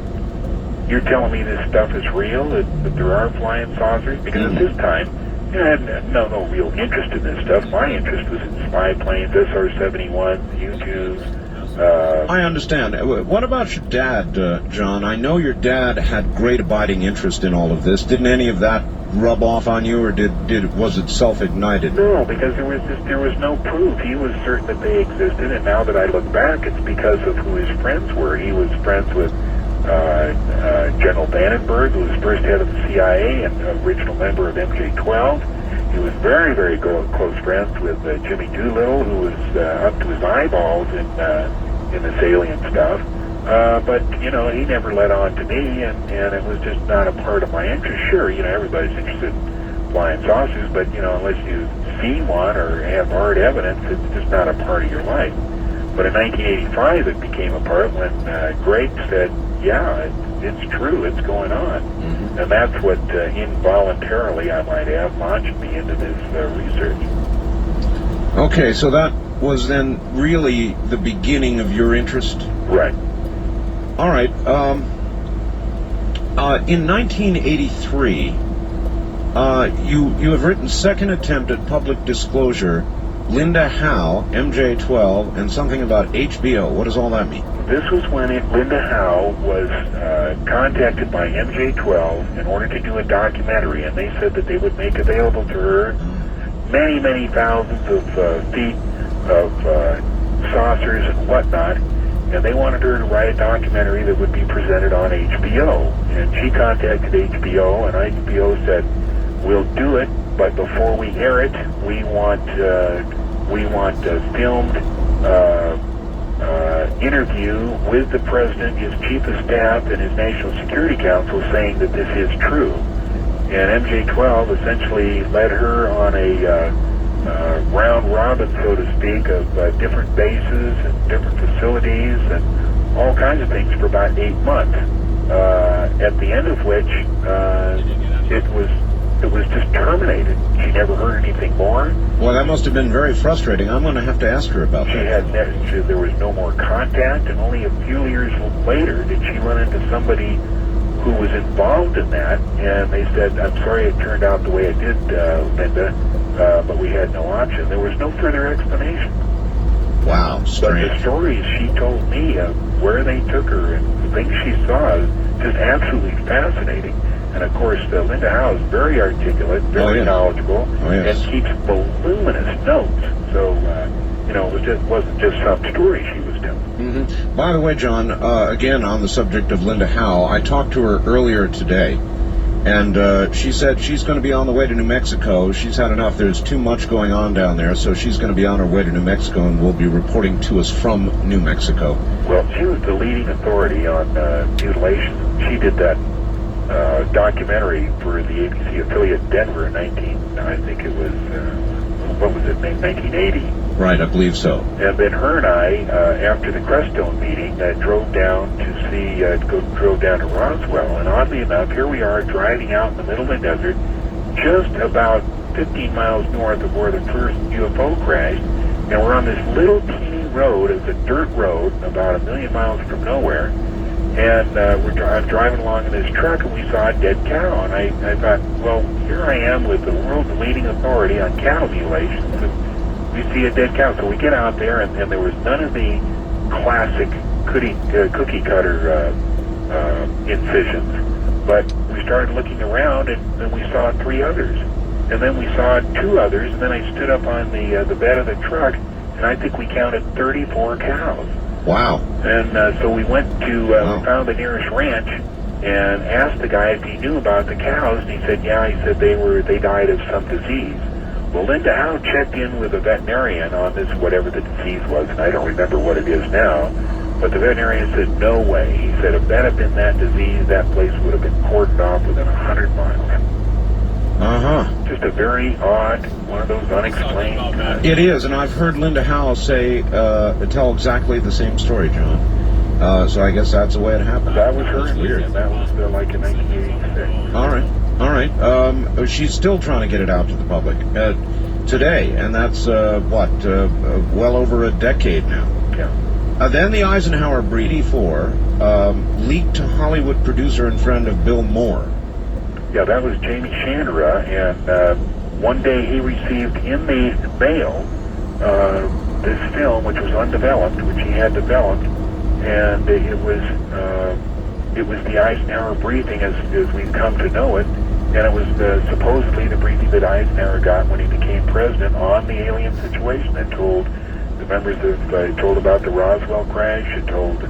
You're telling me this stuff is real, that there are flying saucers? Because at this time, I had no real interest in this stuff. My interest was in spy planes, SR-71s, U-2s. I understand. What about your dad, John? I know your dad had great abiding interest in all of this. Didn't any of that rub off on you, or was it self-ignited? No, because there was no proof. He was certain that they existed, and now that I look back, it's because of who his friends were. He was friends with General Vandenberg, who was first head of the CIA and original member of MJ-12. He was very, very close friends with Jimmy Doolittle, who was up to his eyeballs in this alien stuff. But, he never let on to me, and it was just not a part of my interest. Sure, everybody's interested in flying saucers, but, unless you see one or have hard evidence, it's just not a part of your life. But in 1985, it became a part when Greg said, yeah, it's true, it's going on. Mm-hmm. And that's what involuntarily, I might have, launched me into this research. Okay, so that was then really the beginning of your interest? Right. All right. In 1983, you have written Second Attempt at Public Disclosure, Linda Howe, MJ-12, and something about HBO. What does all that mean? This was when Linda Howe was contacted by MJ-12 in order to do a documentary, and they said that they would make available to her many, many thousands of feet of saucers and whatnot, and they wanted her to write a documentary that would be presented on HBO. And she contacted HBO, and HBO said, we'll do it, but before we air it, we want a filmed interview with the president, his chief of staff, and his National Security Council saying that this is true. And MJ-12 essentially led her on a round robin, so to speak, of different bases and different facilities and all kinds of things for about 8 months. At the end of which it was just terminated. She never heard anything more. Well, that must have been very frustrating. I'm going to have to ask her about that. There was no more contact, and only a few years later did she run into somebody who was involved in that, and they said, I'm sorry it turned out the way it did, Linda, but we had no option. There was no further explanation. Wow, strange. But the stories she told me of where they took her and the things she saw is just absolutely fascinating. And of course, Linda Howe is very articulate, very knowledgeable, and keeps voluminous notes. So, it wasn't just some story she was telling. Mm-hmm. By the way, John, again on the subject of Linda Howe, I talked to her earlier today, and she said she's going to be on the way to New Mexico. She's had enough. There's too much going on down there, so she's going to be on her way to New Mexico, and will be reporting to us from New Mexico. Well, she was the leading authority on mutilation. She did that documentary for the ABC affiliate Denver in 1980. Right, I believe so. And then her and I, after the Crestone meeting, drove down to Roswell. And oddly enough, here we are driving out in the middle of the desert, just about 15 miles north of where the first UFO crashed. And we're on this little teeny road. It's a dirt road about 1 million miles from nowhere. And I'm driving along in this truck, and we saw a dead cow. And I thought, well, here I am with the world's leading authority on cattle mutilations, and we see a dead cow. So we get out there, and there was none of the classic cookie cutter incisions. But we started looking around, and then we saw 3 others. And then we saw 2 others, and then I stood up on the bed of the truck, and I think we counted 34 cows. Wow. And so we went to, we found the nearest ranch and asked the guy if he knew about the cows, and he said, yeah, he said they died of some disease. Well, Linda Howe checked in with a veterinarian on this, whatever the disease was, and I don't remember what it is now, but the veterinarian said, no way. He said, if that had been that disease, that place would have been cordoned off within 100 miles. Uh-huh. Just a very odd, one of those unexplained... It is, and I've heard Linda Howe tell exactly the same story, John. So I guess that's the way it happened. That was her weird, and that was like in 1986. All right. She's still trying to get it out to the public today, and that's, well over a decade now. Yeah. Then the Eisenhower breed, E4, leaked to Hollywood producer and friend of Bill Moore. Yeah, that was Jamie Chandra, and one day he received in the mail this film, which was undeveloped, which he had developed, and it was the Eisenhower briefing as we've come to know it, and it was supposedly the briefing that Eisenhower got when he became president on the alien situation. It told the members of, told about the Roswell crash, it told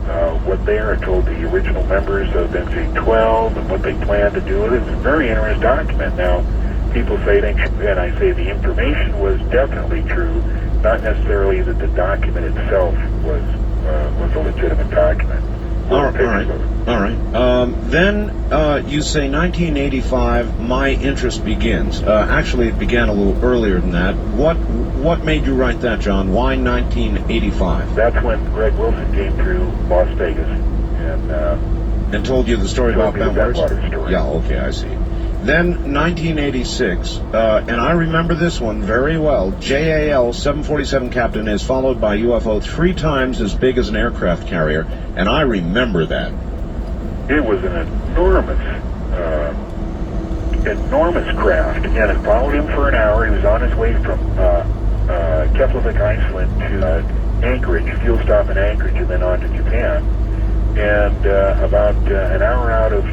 it told the original members of NC-12 and what they planned to do with it. It's a very interesting document. Now, people say, and I say the information was definitely true, not necessarily that the document itself was a legitimate document. All right. Then you say 1985, my interest begins. Actually, it began a little earlier than that. What made you write that, John? Why 1985? That's when Greg Wilson came through Las Vegas and told you the story about Bentwater story. Yeah, okay, I see. Then 1986, and I remember this one very well. JAL 747 captain is followed by UFO 3 times as big as an aircraft carrier, and I remember that. It was an enormous craft, and it followed him for an hour. He was on his way from Keflavik, Iceland to Anchorage, fuel stop in Anchorage, and then on to Japan. And about an hour out of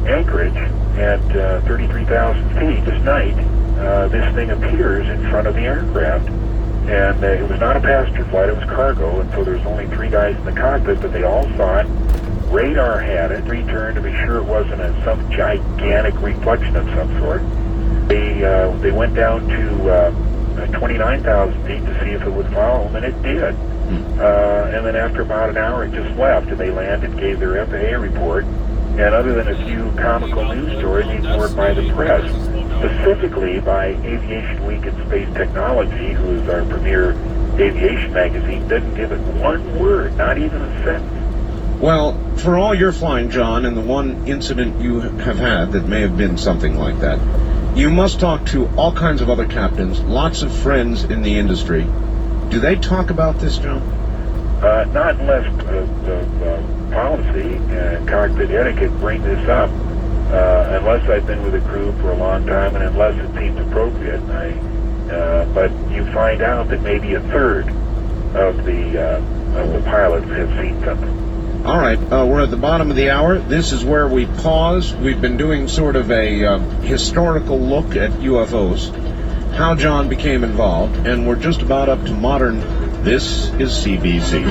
Anchorage, at 33,000 feet this night, this thing appears in front of the aircraft, and it was not a passenger flight, it was cargo, and so there's only 3 guys in the cockpit, but they all saw it. Radar had it, returned to be sure it wasn't some gigantic reflection of some sort. They went down to 29,000 feet to see if it would follow them, and it did. And then after about an hour, it just left, and they landed, gave their FAA report, and other than a few comical news stories ignored by the press, specifically by Aviation Week and Space Technology, who is our premier aviation magazine, didn't give it one word, not even a sentence. Well, for all your flying, John, and the one incident you have had that may have been something like that, you must talk to all kinds of other captains, lots of friends in the industry. Do they talk about this, John? Not unless the policy and cockpit etiquette bring this up, unless I've been with the crew for a long time and unless it seems appropriate. But you find out that maybe a third of the pilots have seen something. All right, we're at the bottom of the hour. This is where we pause. We've been doing sort of a historical look at UFOs, how John became involved, and we're just about up to modern. This is CBC.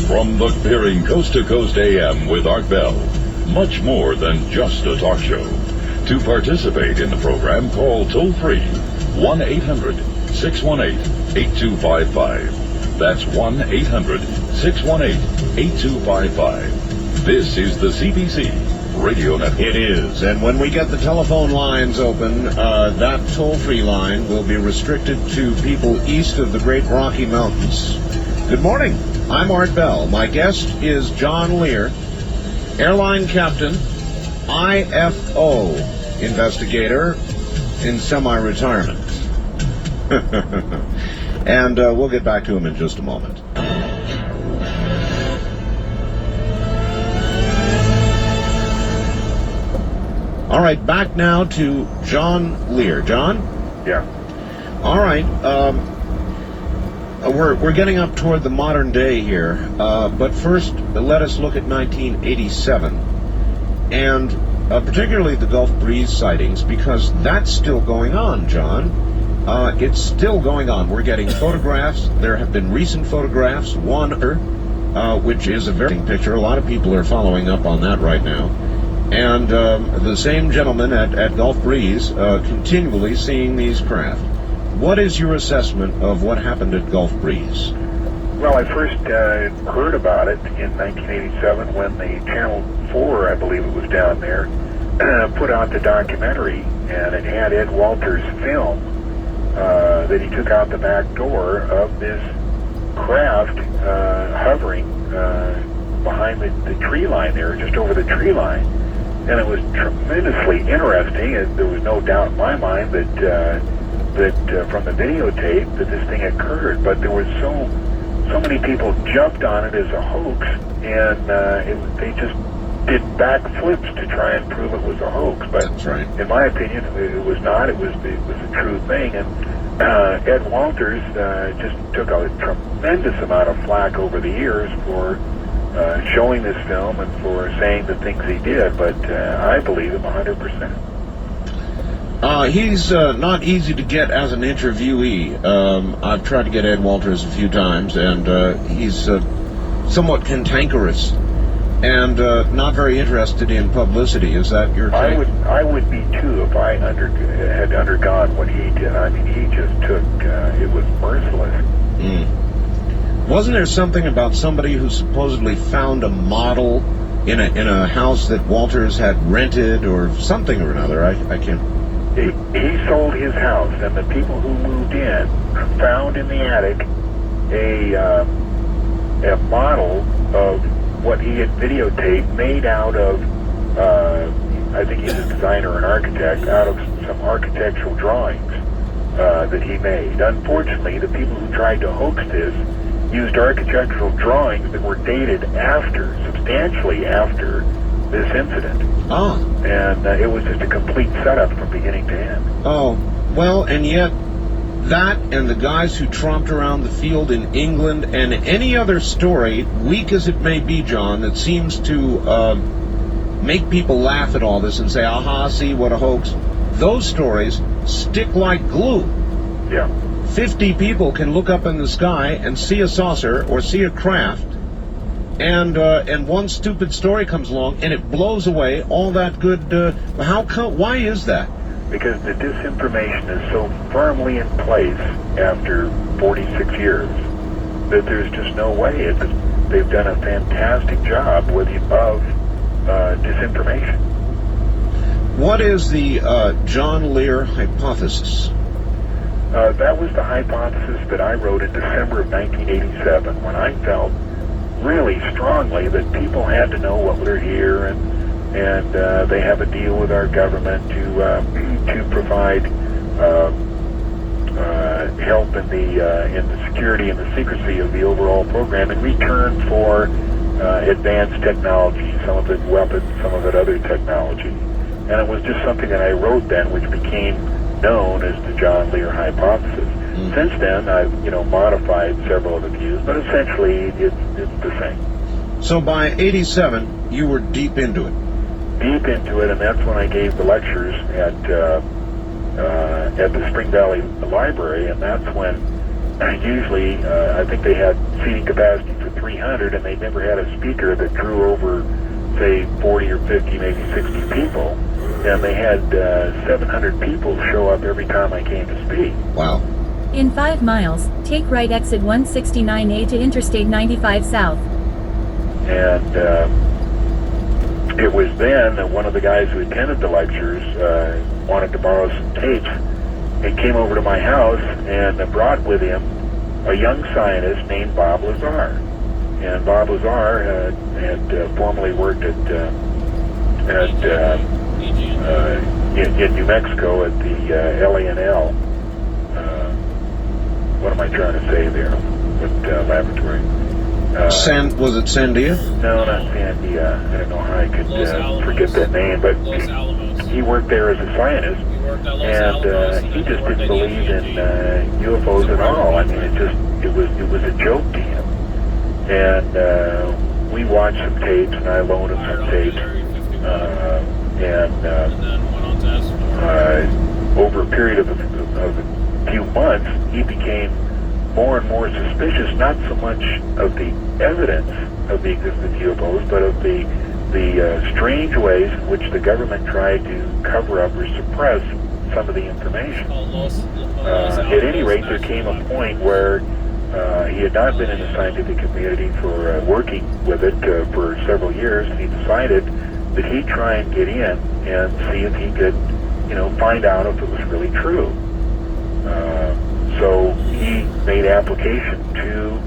From Buckpearing Coast to Coast AM with Art Bell, much more than just a talk show. To participate in the program, call toll-free 1-800-618-8255. That's 1-800-618-8255. This is the CBC Radio Network. It is, and when we get the telephone lines open, that toll-free line will be restricted to people east of the Great Rocky Mountains. Good morning. I'm Art Bell. My guest is John Lear, airline captain, IFO investigator in semi-retirement. And we'll get back to him in just a moment. All right, back now to John Lear. John? Yeah. All right. We're getting up toward the modern day here, but first let us look at 1987, and particularly the Gulf Breeze sightings, because that's still going on, John. It's still going on. We're getting photographs. There have been recent photographs, one which is a very picture. A lot of people are following up on that right now. And the same gentleman at Gulf Breeze continually seeing these craft. What is your assessment of what happened at Gulf Breeze? Well, I first heard about it in 1987 when the Channel 4, I believe it was down there, put out the documentary, and it had Ed Walters' film that he took out the back door of this craft hovering behind the tree line there, just over the tree line. And it was tremendously interesting. There was no doubt in my mind that from the videotape that this thing occurred, but there was so many people jumped on it as a hoax, and they just did backflips to try and prove it was a hoax. But that's right. In my opinion, it was not. It was a true thing. And Ed Walters just took a tremendous amount of flack over the years for showing this film and for saying the things he did. But I believe him 100%. He's not easy to get as an interviewee. I've tried to get Ed Walters a few times, and he's somewhat cantankerous and not very interested in publicity. Is that your take? I would be too if I had undergone what he did. I mean, he just took it was merciless. Wasn't there something about somebody who supposedly found a model in a house that Walters had rented or something or another? I can't. He sold his house, and the people who moved in found in the attic a model of what he had videotaped, made out of, I think he's a designer and architect, out of some architectural drawings that he made. Unfortunately, the people who tried to hoax this used architectural drawings that were dated substantially after this incident. And it was just a complete setup from beginning to end. Oh, well, and yet that and the guys who tromped around the field in England and any other story, weak as it may be, John, that seems to make people laugh at all this and say, aha, see, what a hoax. Those stories stick like glue. Yeah. 50 people can look up in the sky and see a saucer or see a craft, and one stupid story comes along and it blows away all that good. Why is that? Because the disinformation is so firmly in place after 46 years that there's just no way. They've done a fantastic job of disinformation. What is the John Lear hypothesis? That was the hypothesis that I wrote in December of 1987 when I felt really strongly that people had to know what we're here, and they have a deal with our government to provide help in the security and the secrecy of the overall program in return for advanced technology, some of it weapons, some of it other technology. And it was just something that I wrote then, which became known as the John Lear hypothesis. Since then, I've modified several of the views, but essentially it's the same. So by 87, you were deep into it. Deep into it, and that's when I gave the lectures at the Spring Valley Library, and that's when usually I think they had seating capacity for 300, and they never had a speaker that drew over, say, 40 or 50, maybe 60 people. And they had 700 people show up every time I came to speak. Wow. In 5 miles, take right exit 169A to Interstate 95 South. And it was then that one of the guys who attended the lectures wanted to borrow some tapes and came over to my house and brought with him a young scientist named Bob Lazar. And Bob Lazar had formerly worked in New Mexico at the LANL. What am I trying to say there? What laboratory? Was it Sandia? No, not Sandia. I don't know how I could forget that name, but he worked there as a scientist, and he just didn't believe in UFOs at all. I mean, it was a joke to him. And we watched some tapes, and I loaned him some tapes. Over a period of a few months, he became more and more suspicious, not so much of the evidence of the existence of UFOs, but of the strange ways in which the government tried to cover up or suppress some of the information. At any rate, there came a point where he had not been in the scientific community for working with it for several years, and he decided that he'd try and get in and see if he could, find out if it was really true. So he made application to,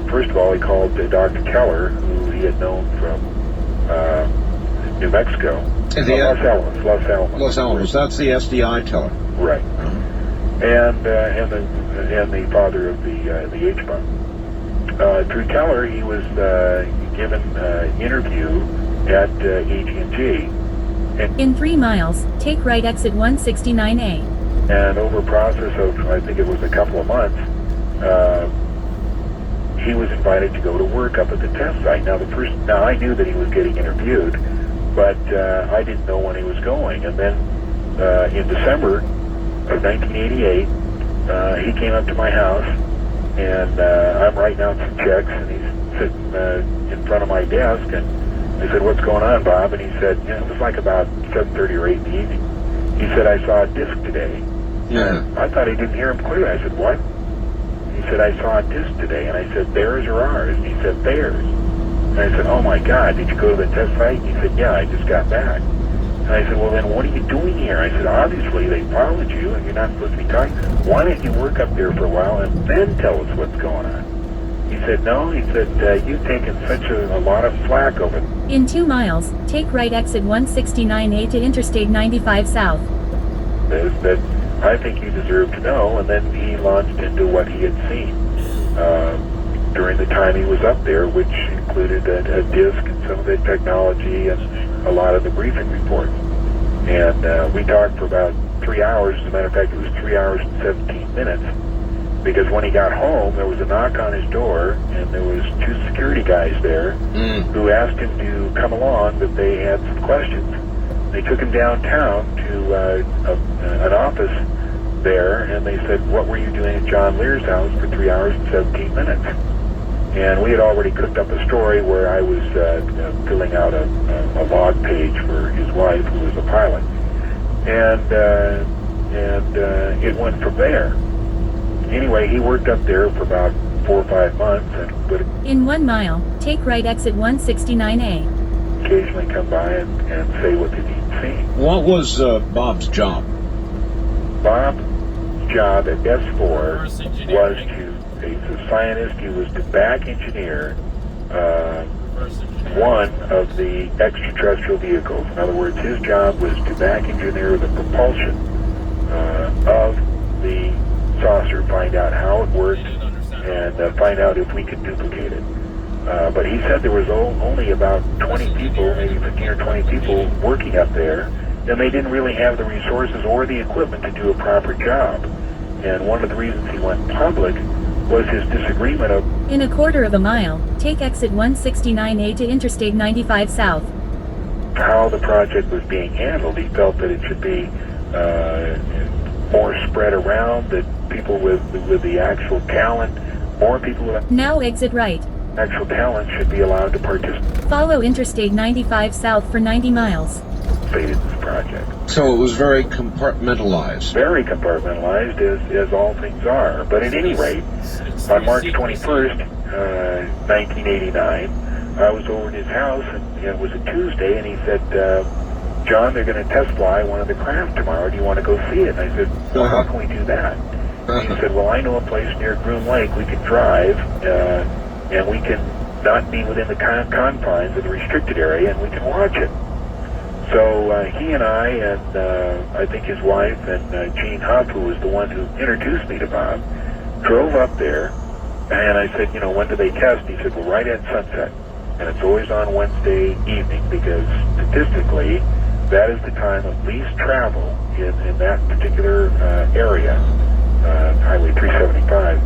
first of all, he called Dr. Keller, who he had known from New Mexico. Los Alamos. That's the SDI teller. Right. And the father of the H-bomb. Through Keller, he was given an interview at AT&T. In 3 miles, take right exit 169A. And over a process of, I think it was a couple of months, he was invited to go to work up at the test site. Now I knew that he was getting interviewed, but I didn't know when he was going. And then in December of 1988, he came up to my house, and I'm writing out some checks, and he's sitting in front of my desk, and I said, "What's going on, Bob?" And he said, it was like about 7:30 or 8 in the evening. He said, "I saw a disc today." Yeah. I thought he didn't hear him clearly. I said, "What?" He said, "I saw a disc today." And I said, "Theirs or ours?" And he said, "Theirs." And I said, "Oh my God, did you go to the test site?" He said, "Yeah, I just got back." And I said, "Well, then what are you doing here?" I said, "Obviously they followed you and you're not supposed to be talking. Why don't you work up there for a while and then tell us what's going on?" He said, "No." He said, "You've taken such a lot of flack over it." In 2 miles, take right exit 169A to Interstate 95 South. That I think you deserve to know. And then he launched into what he had seen during the time he was up there, which included a disc and some of the technology and a lot of the briefing reports. And we talked for about 3 hours. As a matter of fact, it was 3 hours and 17 minutes. Because when he got home, there was a knock on his door, and there was 2 security guys there who asked him to come along, that they had some questions. They took him downtown to an office there, and they said, "What were you doing at John Lear's house for 3 hours and 17 minutes?" And we had already cooked up a story where I was filling out a log page for his wife, who was a pilot. And it went from there. Anyway, he worked up there for about 4 or 5 months, and In 1 mile, take right exit 169A. occasionally come by and say what they need seen. What was Bob's job? Bob's job at S4 was he's a scientist. He was to back engineer one of the extraterrestrial vehicles. In other words, his job was to back engineer the propulsion of the saucer, find out how it worked, and find out if we could duplicate it. But he said there was only about 20 people, maybe 15 or 20 people working up there, and they didn't really have the resources or the equipment to do a proper job. And one of the reasons he went public was his disagreement of In a 1/4 mile, take exit 169A to Interstate 95 South. how the project was being handled. He felt that it should be more spread around, that people with the actual talent, more people with Now exit right. actual talent should be allowed to participate Follow Interstate 95 South for 90 miles. in this project. So it was very compartmentalized. Very compartmentalized, as all things are. But at any rate, on March 21st, 1989, I was over at his house, and it was a Tuesday, and he said, "John, they're going to test fly one of the craft tomorrow. Do you want to go see it?" And I said, "Well, how can we do that?" And he said, "Well, I know a place near Groom Lake we can drive, and we can not be within the confines of the restricted area, and we can watch it." So he and I, and I think his wife, and Gene Huff, who was the one who introduced me to Bob, drove up there, and I said, "When do they test?" He said, "Well, right at sunset. And it's always on Wednesday evening, because statistically, that is the time of least travel in that particular area, Highway 375.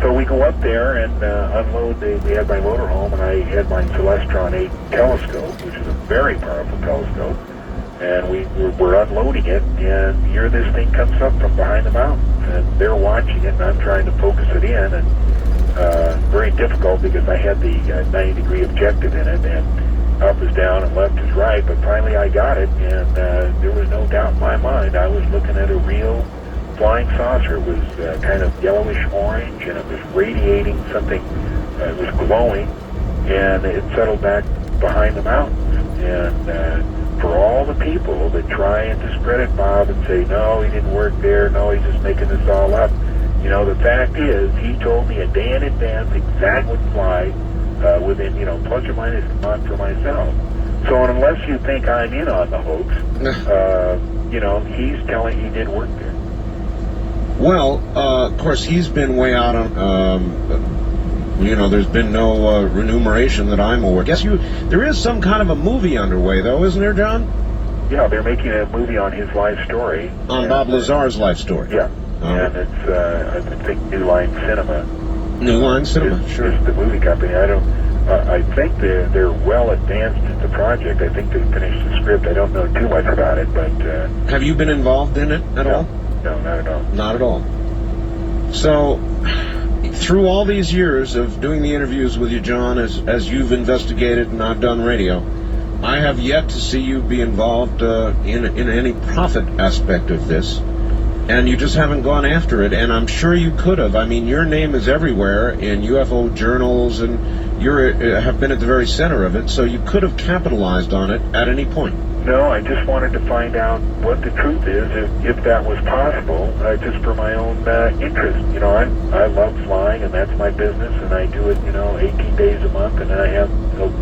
So we go up there and unload. We had my motorhome, and I had my Celestron 8 telescope, which is a very powerful telescope. And we're unloading it, and here this thing comes up from behind the mountains, and they're watching it, and I'm trying to focus it in, and very difficult because I had the 90-degree objective in it, and up is down and left is right, but finally I got it, and there was no doubt in my mind I was looking at a real flying saucer. It was kind of yellowish orange, and it was radiating something. It was glowing, and it settled back behind the mountains. And for all the people that try and discredit Bob and say, no, he didn't work there, no, he's just making this all up, you know, the fact is he told me a day in advance exactly what would fly within, you know, plus or minus a month for myself. So unless you think I'm in on the hoax, you know, he's telling he did work there. Well, of course, he's been way out on, you know, there's been no remuneration that I'm aware. There is some kind of a movie underway, though, isn't there, John? Yeah, they're making a movie on his life story. On Bob Lazar's life story. Yeah, and it's, I think, New Line Cinema. New Line Cinema, sure. Is the movie company. I think they're well advanced in the project. I think they finished the script. I don't know too much about it, but... Have you been involved in it at all? No, not at all. Not at all. So, through all these years of doing the interviews with you, John, as you've investigated and I've done radio, I have yet to see you be involved in any profit aspect of this, and you just haven't gone after it, and I'm sure you could have. I mean, your name is everywhere in UFO journals, and you have been at the very center of it, so you could have capitalized on it at any point. No, I just wanted to find out what the truth is, if that was possible, just for my own interest. You know, I love flying, and that's my business, and I do it, 18 days a month, and then I have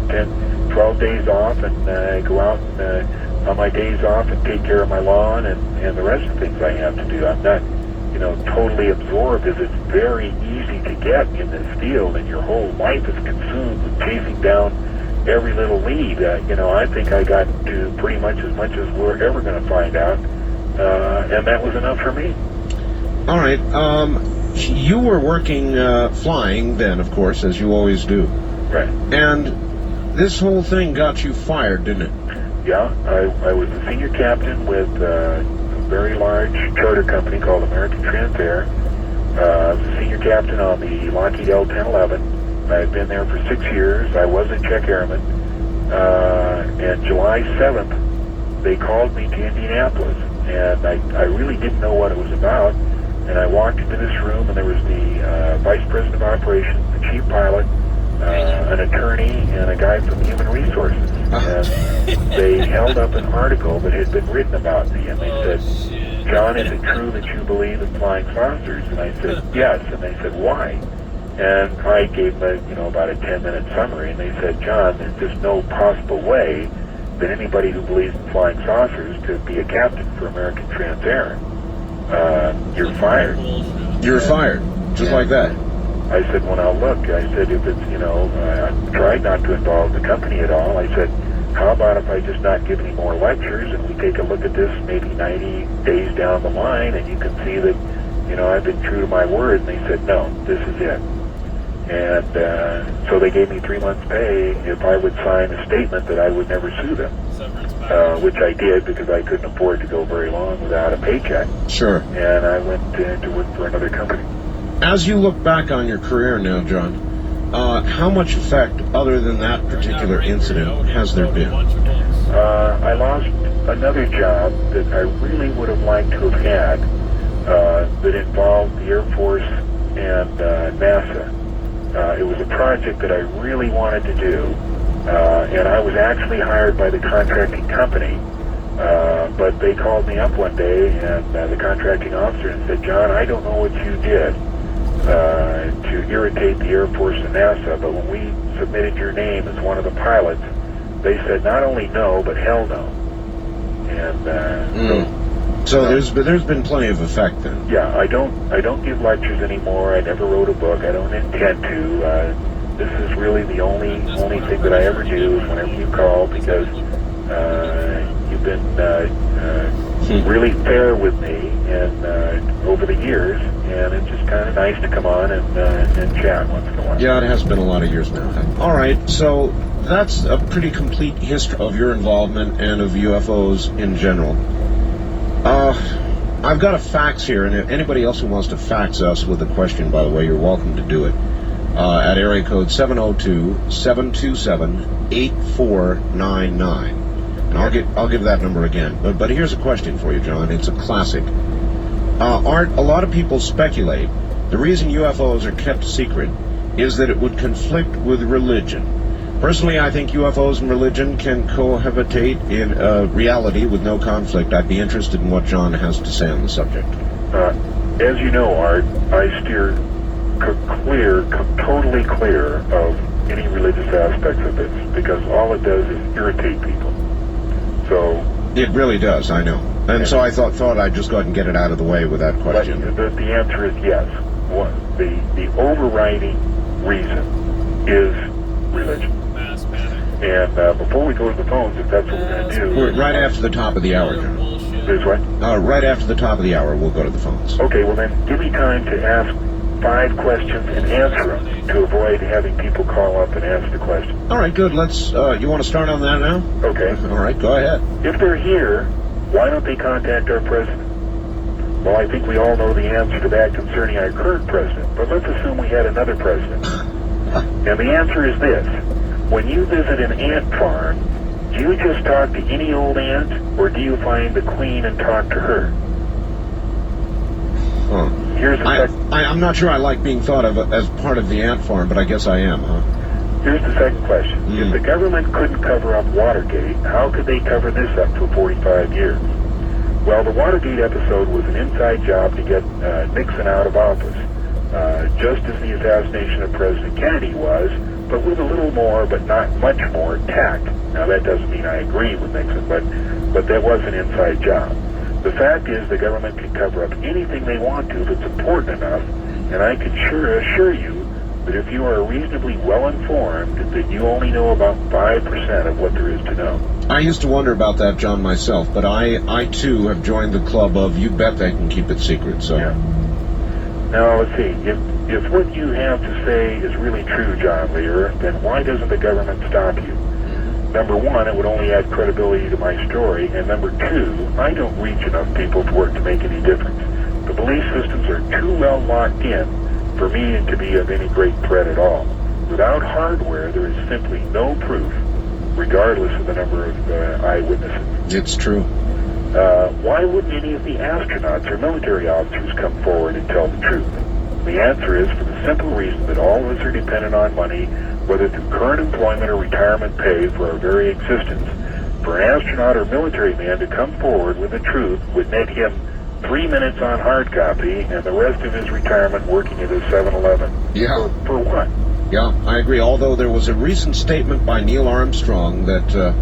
10, 12 days off, and I go out and, on my days off and take care of my lawn and the rest of the things I have to do. I'm not, totally absorbed, as it's very easy to get in this field, and your whole life is consumed with chasing down every little lead. I think I got to pretty much as we're ever going to find out, and that was enough for me. All right. You were working flying then, of course, as you always do. Right. And this whole thing got you fired, didn't it? Yeah. I was the senior captain with a very large charter company called American Transair. I was the senior captain on the Lockheed L-1011. I had been there for 6 years. I was a check airman. And July 7th, they called me to Indianapolis, and I really didn't know what it was about. And I walked into this room, and there was the vice president of operations, the chief pilot, an attorney, and a guy from Human Resources. And they held up an article that had been written about me, and they said, "John, is it true that you believe in flying saucers?" And I said, "Yes." And they said, "Why?" And I gave them, about a 10-minute summary, and they said, "John, there's just no possible way that anybody who believes in flying saucers could be a captain for American Transair. You're fired." You're fired, just like that. I said, "Well, now look," I said, "if it's, I tried not to involve the company at all." I said, "How about if I just not give any more lectures, and we take a look at this maybe 90 days down the line, and you can see that, I've been true to my word." And they said, "No, this is it." And so they gave me 3 months' pay if I would sign a statement that I would never sue them, which I did because I couldn't afford to go very long without a paycheck. Sure. And I went to work for another company. As you look back on your career now, John, how much effect, other than that particular incident, has there been? I lost another job that I really would have liked to have had that involved the Air Force and NASA. It was a project that I really wanted to do, and I was actually hired by the contracting company, but they called me up one day, and the contracting officer, and said, "John, I don't know what you did to irritate the Air Force and NASA, but when we submitted your name as one of the pilots, they said not only no, but hell no." And so there's been plenty of effect then. Yeah, I don't give lectures anymore. I never wrote a book. I don't intend to. This is really the only thing that I ever do is whenever you call, because you've been really fair with me and over the years, and it's just kind of nice to come on and chat once in a while. Yeah, it has been a lot of years now. All right, so that's a pretty complete history of your involvement and of UFOs in general. I've got a fax here, and if anybody else who wants to fax us with a question, by the way, you're welcome to do it. At area code 702-727-8499. And I'll give that number again. But here's a question for you, John. It's a classic. Art, a lot of people speculate the reason UFOs are kept secret is that it would conflict with religion. Personally, I think UFOs and religion can cohabitate in reality with no conflict. I'd be interested in what John has to say on the subject. As you know, Art, I steer totally clear of any religious aspects of this, because all it does is irritate people. So it really does, I know. And so I thought I'd just go ahead and get it out of the way with that question. But the answer is yes. The overriding reason is religion. And before we go to the phones, if that's what we're going to do... We're right after the top of the hour, John. Is what? Right after the top of the hour, we'll go to the phones. Okay, well then, give me time to ask 5 questions and answer them to avoid having people call up and ask the question. All right, good. Let's... you want to start on that now? Okay. All right, go ahead. If they're here, why don't they contact our president? Well, I think we all know the answer to that concerning our current president, but let's assume we had another president. And the answer is this. When you visit an ant farm, do you just talk to any old ant, or do you find the queen and talk to her? Huh. I'm not sure I like being thought of as part of the ant farm, but I guess I am, huh? Here's the second question. If the government couldn't cover up Watergate, how could they cover this up for 45 years? Well, the Watergate episode was an inside job to get Nixon out of office, just as the assassination of President Kennedy was, but with a little more, but not much more, tact. Now, that doesn't mean I agree with Nixon, but that was an inside job. The fact is the government can cover up anything they want to if it's important enough, and I can sure assure you that if you are reasonably well-informed, that you only know about 5% of what there is to know. I used to wonder about that, John, myself, but I too have joined the club of you bet they can keep it secret, so... Yeah. Now, let's see. If what you have to say is really true, John Lear, then why doesn't the government stop you? Number one, it would only add credibility to my story, and number two, I don't reach enough people for it to make any difference. The belief systems are too well locked in for me to be of any great threat at all. Without hardware, there is simply no proof, regardless of the number of eyewitnesses. It's true. Why wouldn't any of the astronauts or military officers come forward and tell the truth? The answer is for the simple reason that all of us are dependent on money, whether through current employment or retirement pay for our very existence. For an astronaut or military man to come forward with the truth would net him 3 minutes on hard copy and the rest of his retirement working at a 7-Eleven. Yeah. For what? Yeah, I agree, although there was a recent statement by Neil Armstrong that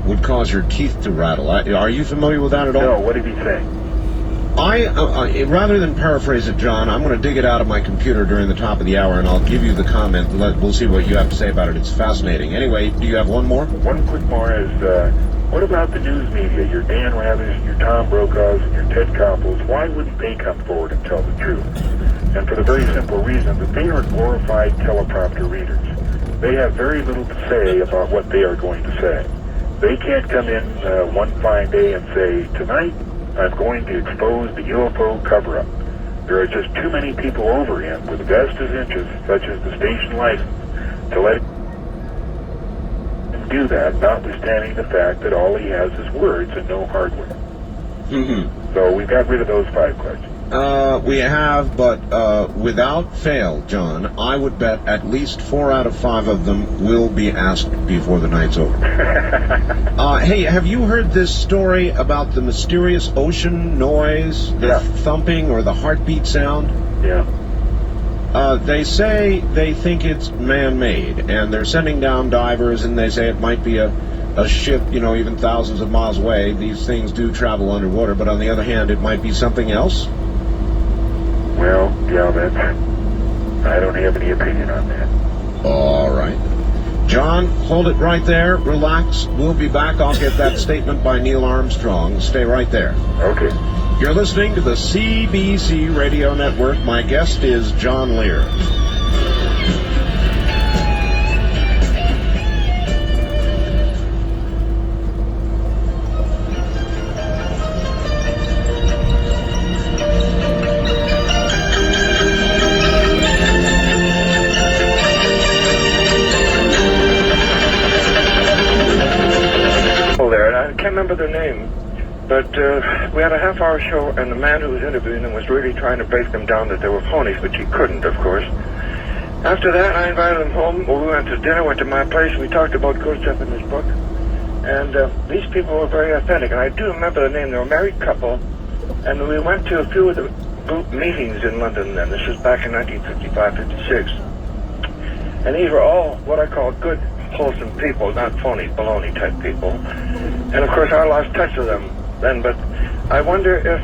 would cause your teeth to rattle. Are you familiar with that at all? No, what did he say? Rather than paraphrase it, John, I'm going to dig it out of my computer during the top of the hour, and I'll give you the comment. We'll see what you have to say about it. It's fascinating. Anyway, do you have one more? One quick more is, what about the news media, your Dan Rathers, your Tom Brokaws, and your Ted Koppels? Why wouldn't they come forward and tell the truth? And for the very simple reason that they are glorified teleprompter readers. They have very little to say about what they are going to say. They can't come in one fine day and say, tonight I'm going to expose the UFO cover-up. There are just too many people over him with vested interests, such as the station license, to let him do that, notwithstanding the fact that all he has is words and no hardware. Mm-hmm. So we've got rid of those 5 questions. We have, but without fail, John, I would bet at least 4 out of 5 of them will be asked before the night's over. Hey, have you heard this story about the mysterious ocean noise, the thumping or the heartbeat sound? Yeah. They say they think it's man-made, and they're sending down divers, and they say it might be a ship, even thousands of miles away. These things do travel underwater, but on the other hand, it might be something else. Well, yeah, I don't have any opinion on that. All right. John, hold it right there. Relax. We'll be back. I'll get that statement by Neil Armstrong. Stay right there. Okay. You're listening to the CBC Radio Network. My guest is John Lear. There, and I can't remember their name, but we had a half-hour show, and the man who was interviewing them was really trying to break them down that they were phonies, which he couldn't, of course. After that, I invited them home. We went to dinner, went to my place. We talked about Gurdjieff in his book, and these people were very authentic. And I do remember the name. They were a married couple, and we went to a few of the group meetings in London. Then this was back in 1955, 56, and these were all what I call good, wholesome people, not phony, baloney type people. And of course, I lost touch with them then. But I wonder if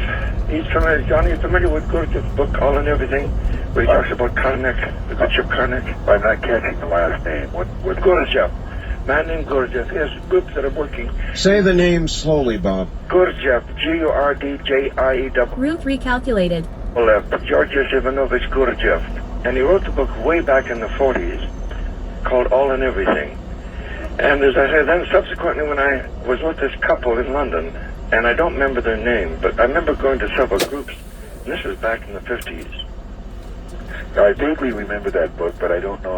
he's familiar. Johnny, you familiar with Gurdjieff's book, All and Everything, where he talks about Karnak, the good ship Karnak? I'm not catching the last name. What Gurdjieff? Man named Gurdjieff. He has groups that are working. Say the name slowly, Bob. Gurdjieff, Gurdjieff. Ruth recalculated. Georgios Ivanovich Gurdjieff. And he wrote the book way back in the 40s called All and Everything. And as I said, then subsequently when I was with this couple in London, and I don't remember their name, but I remember going to several groups, and this was back in the 50s. I vaguely remember that book, but I don't know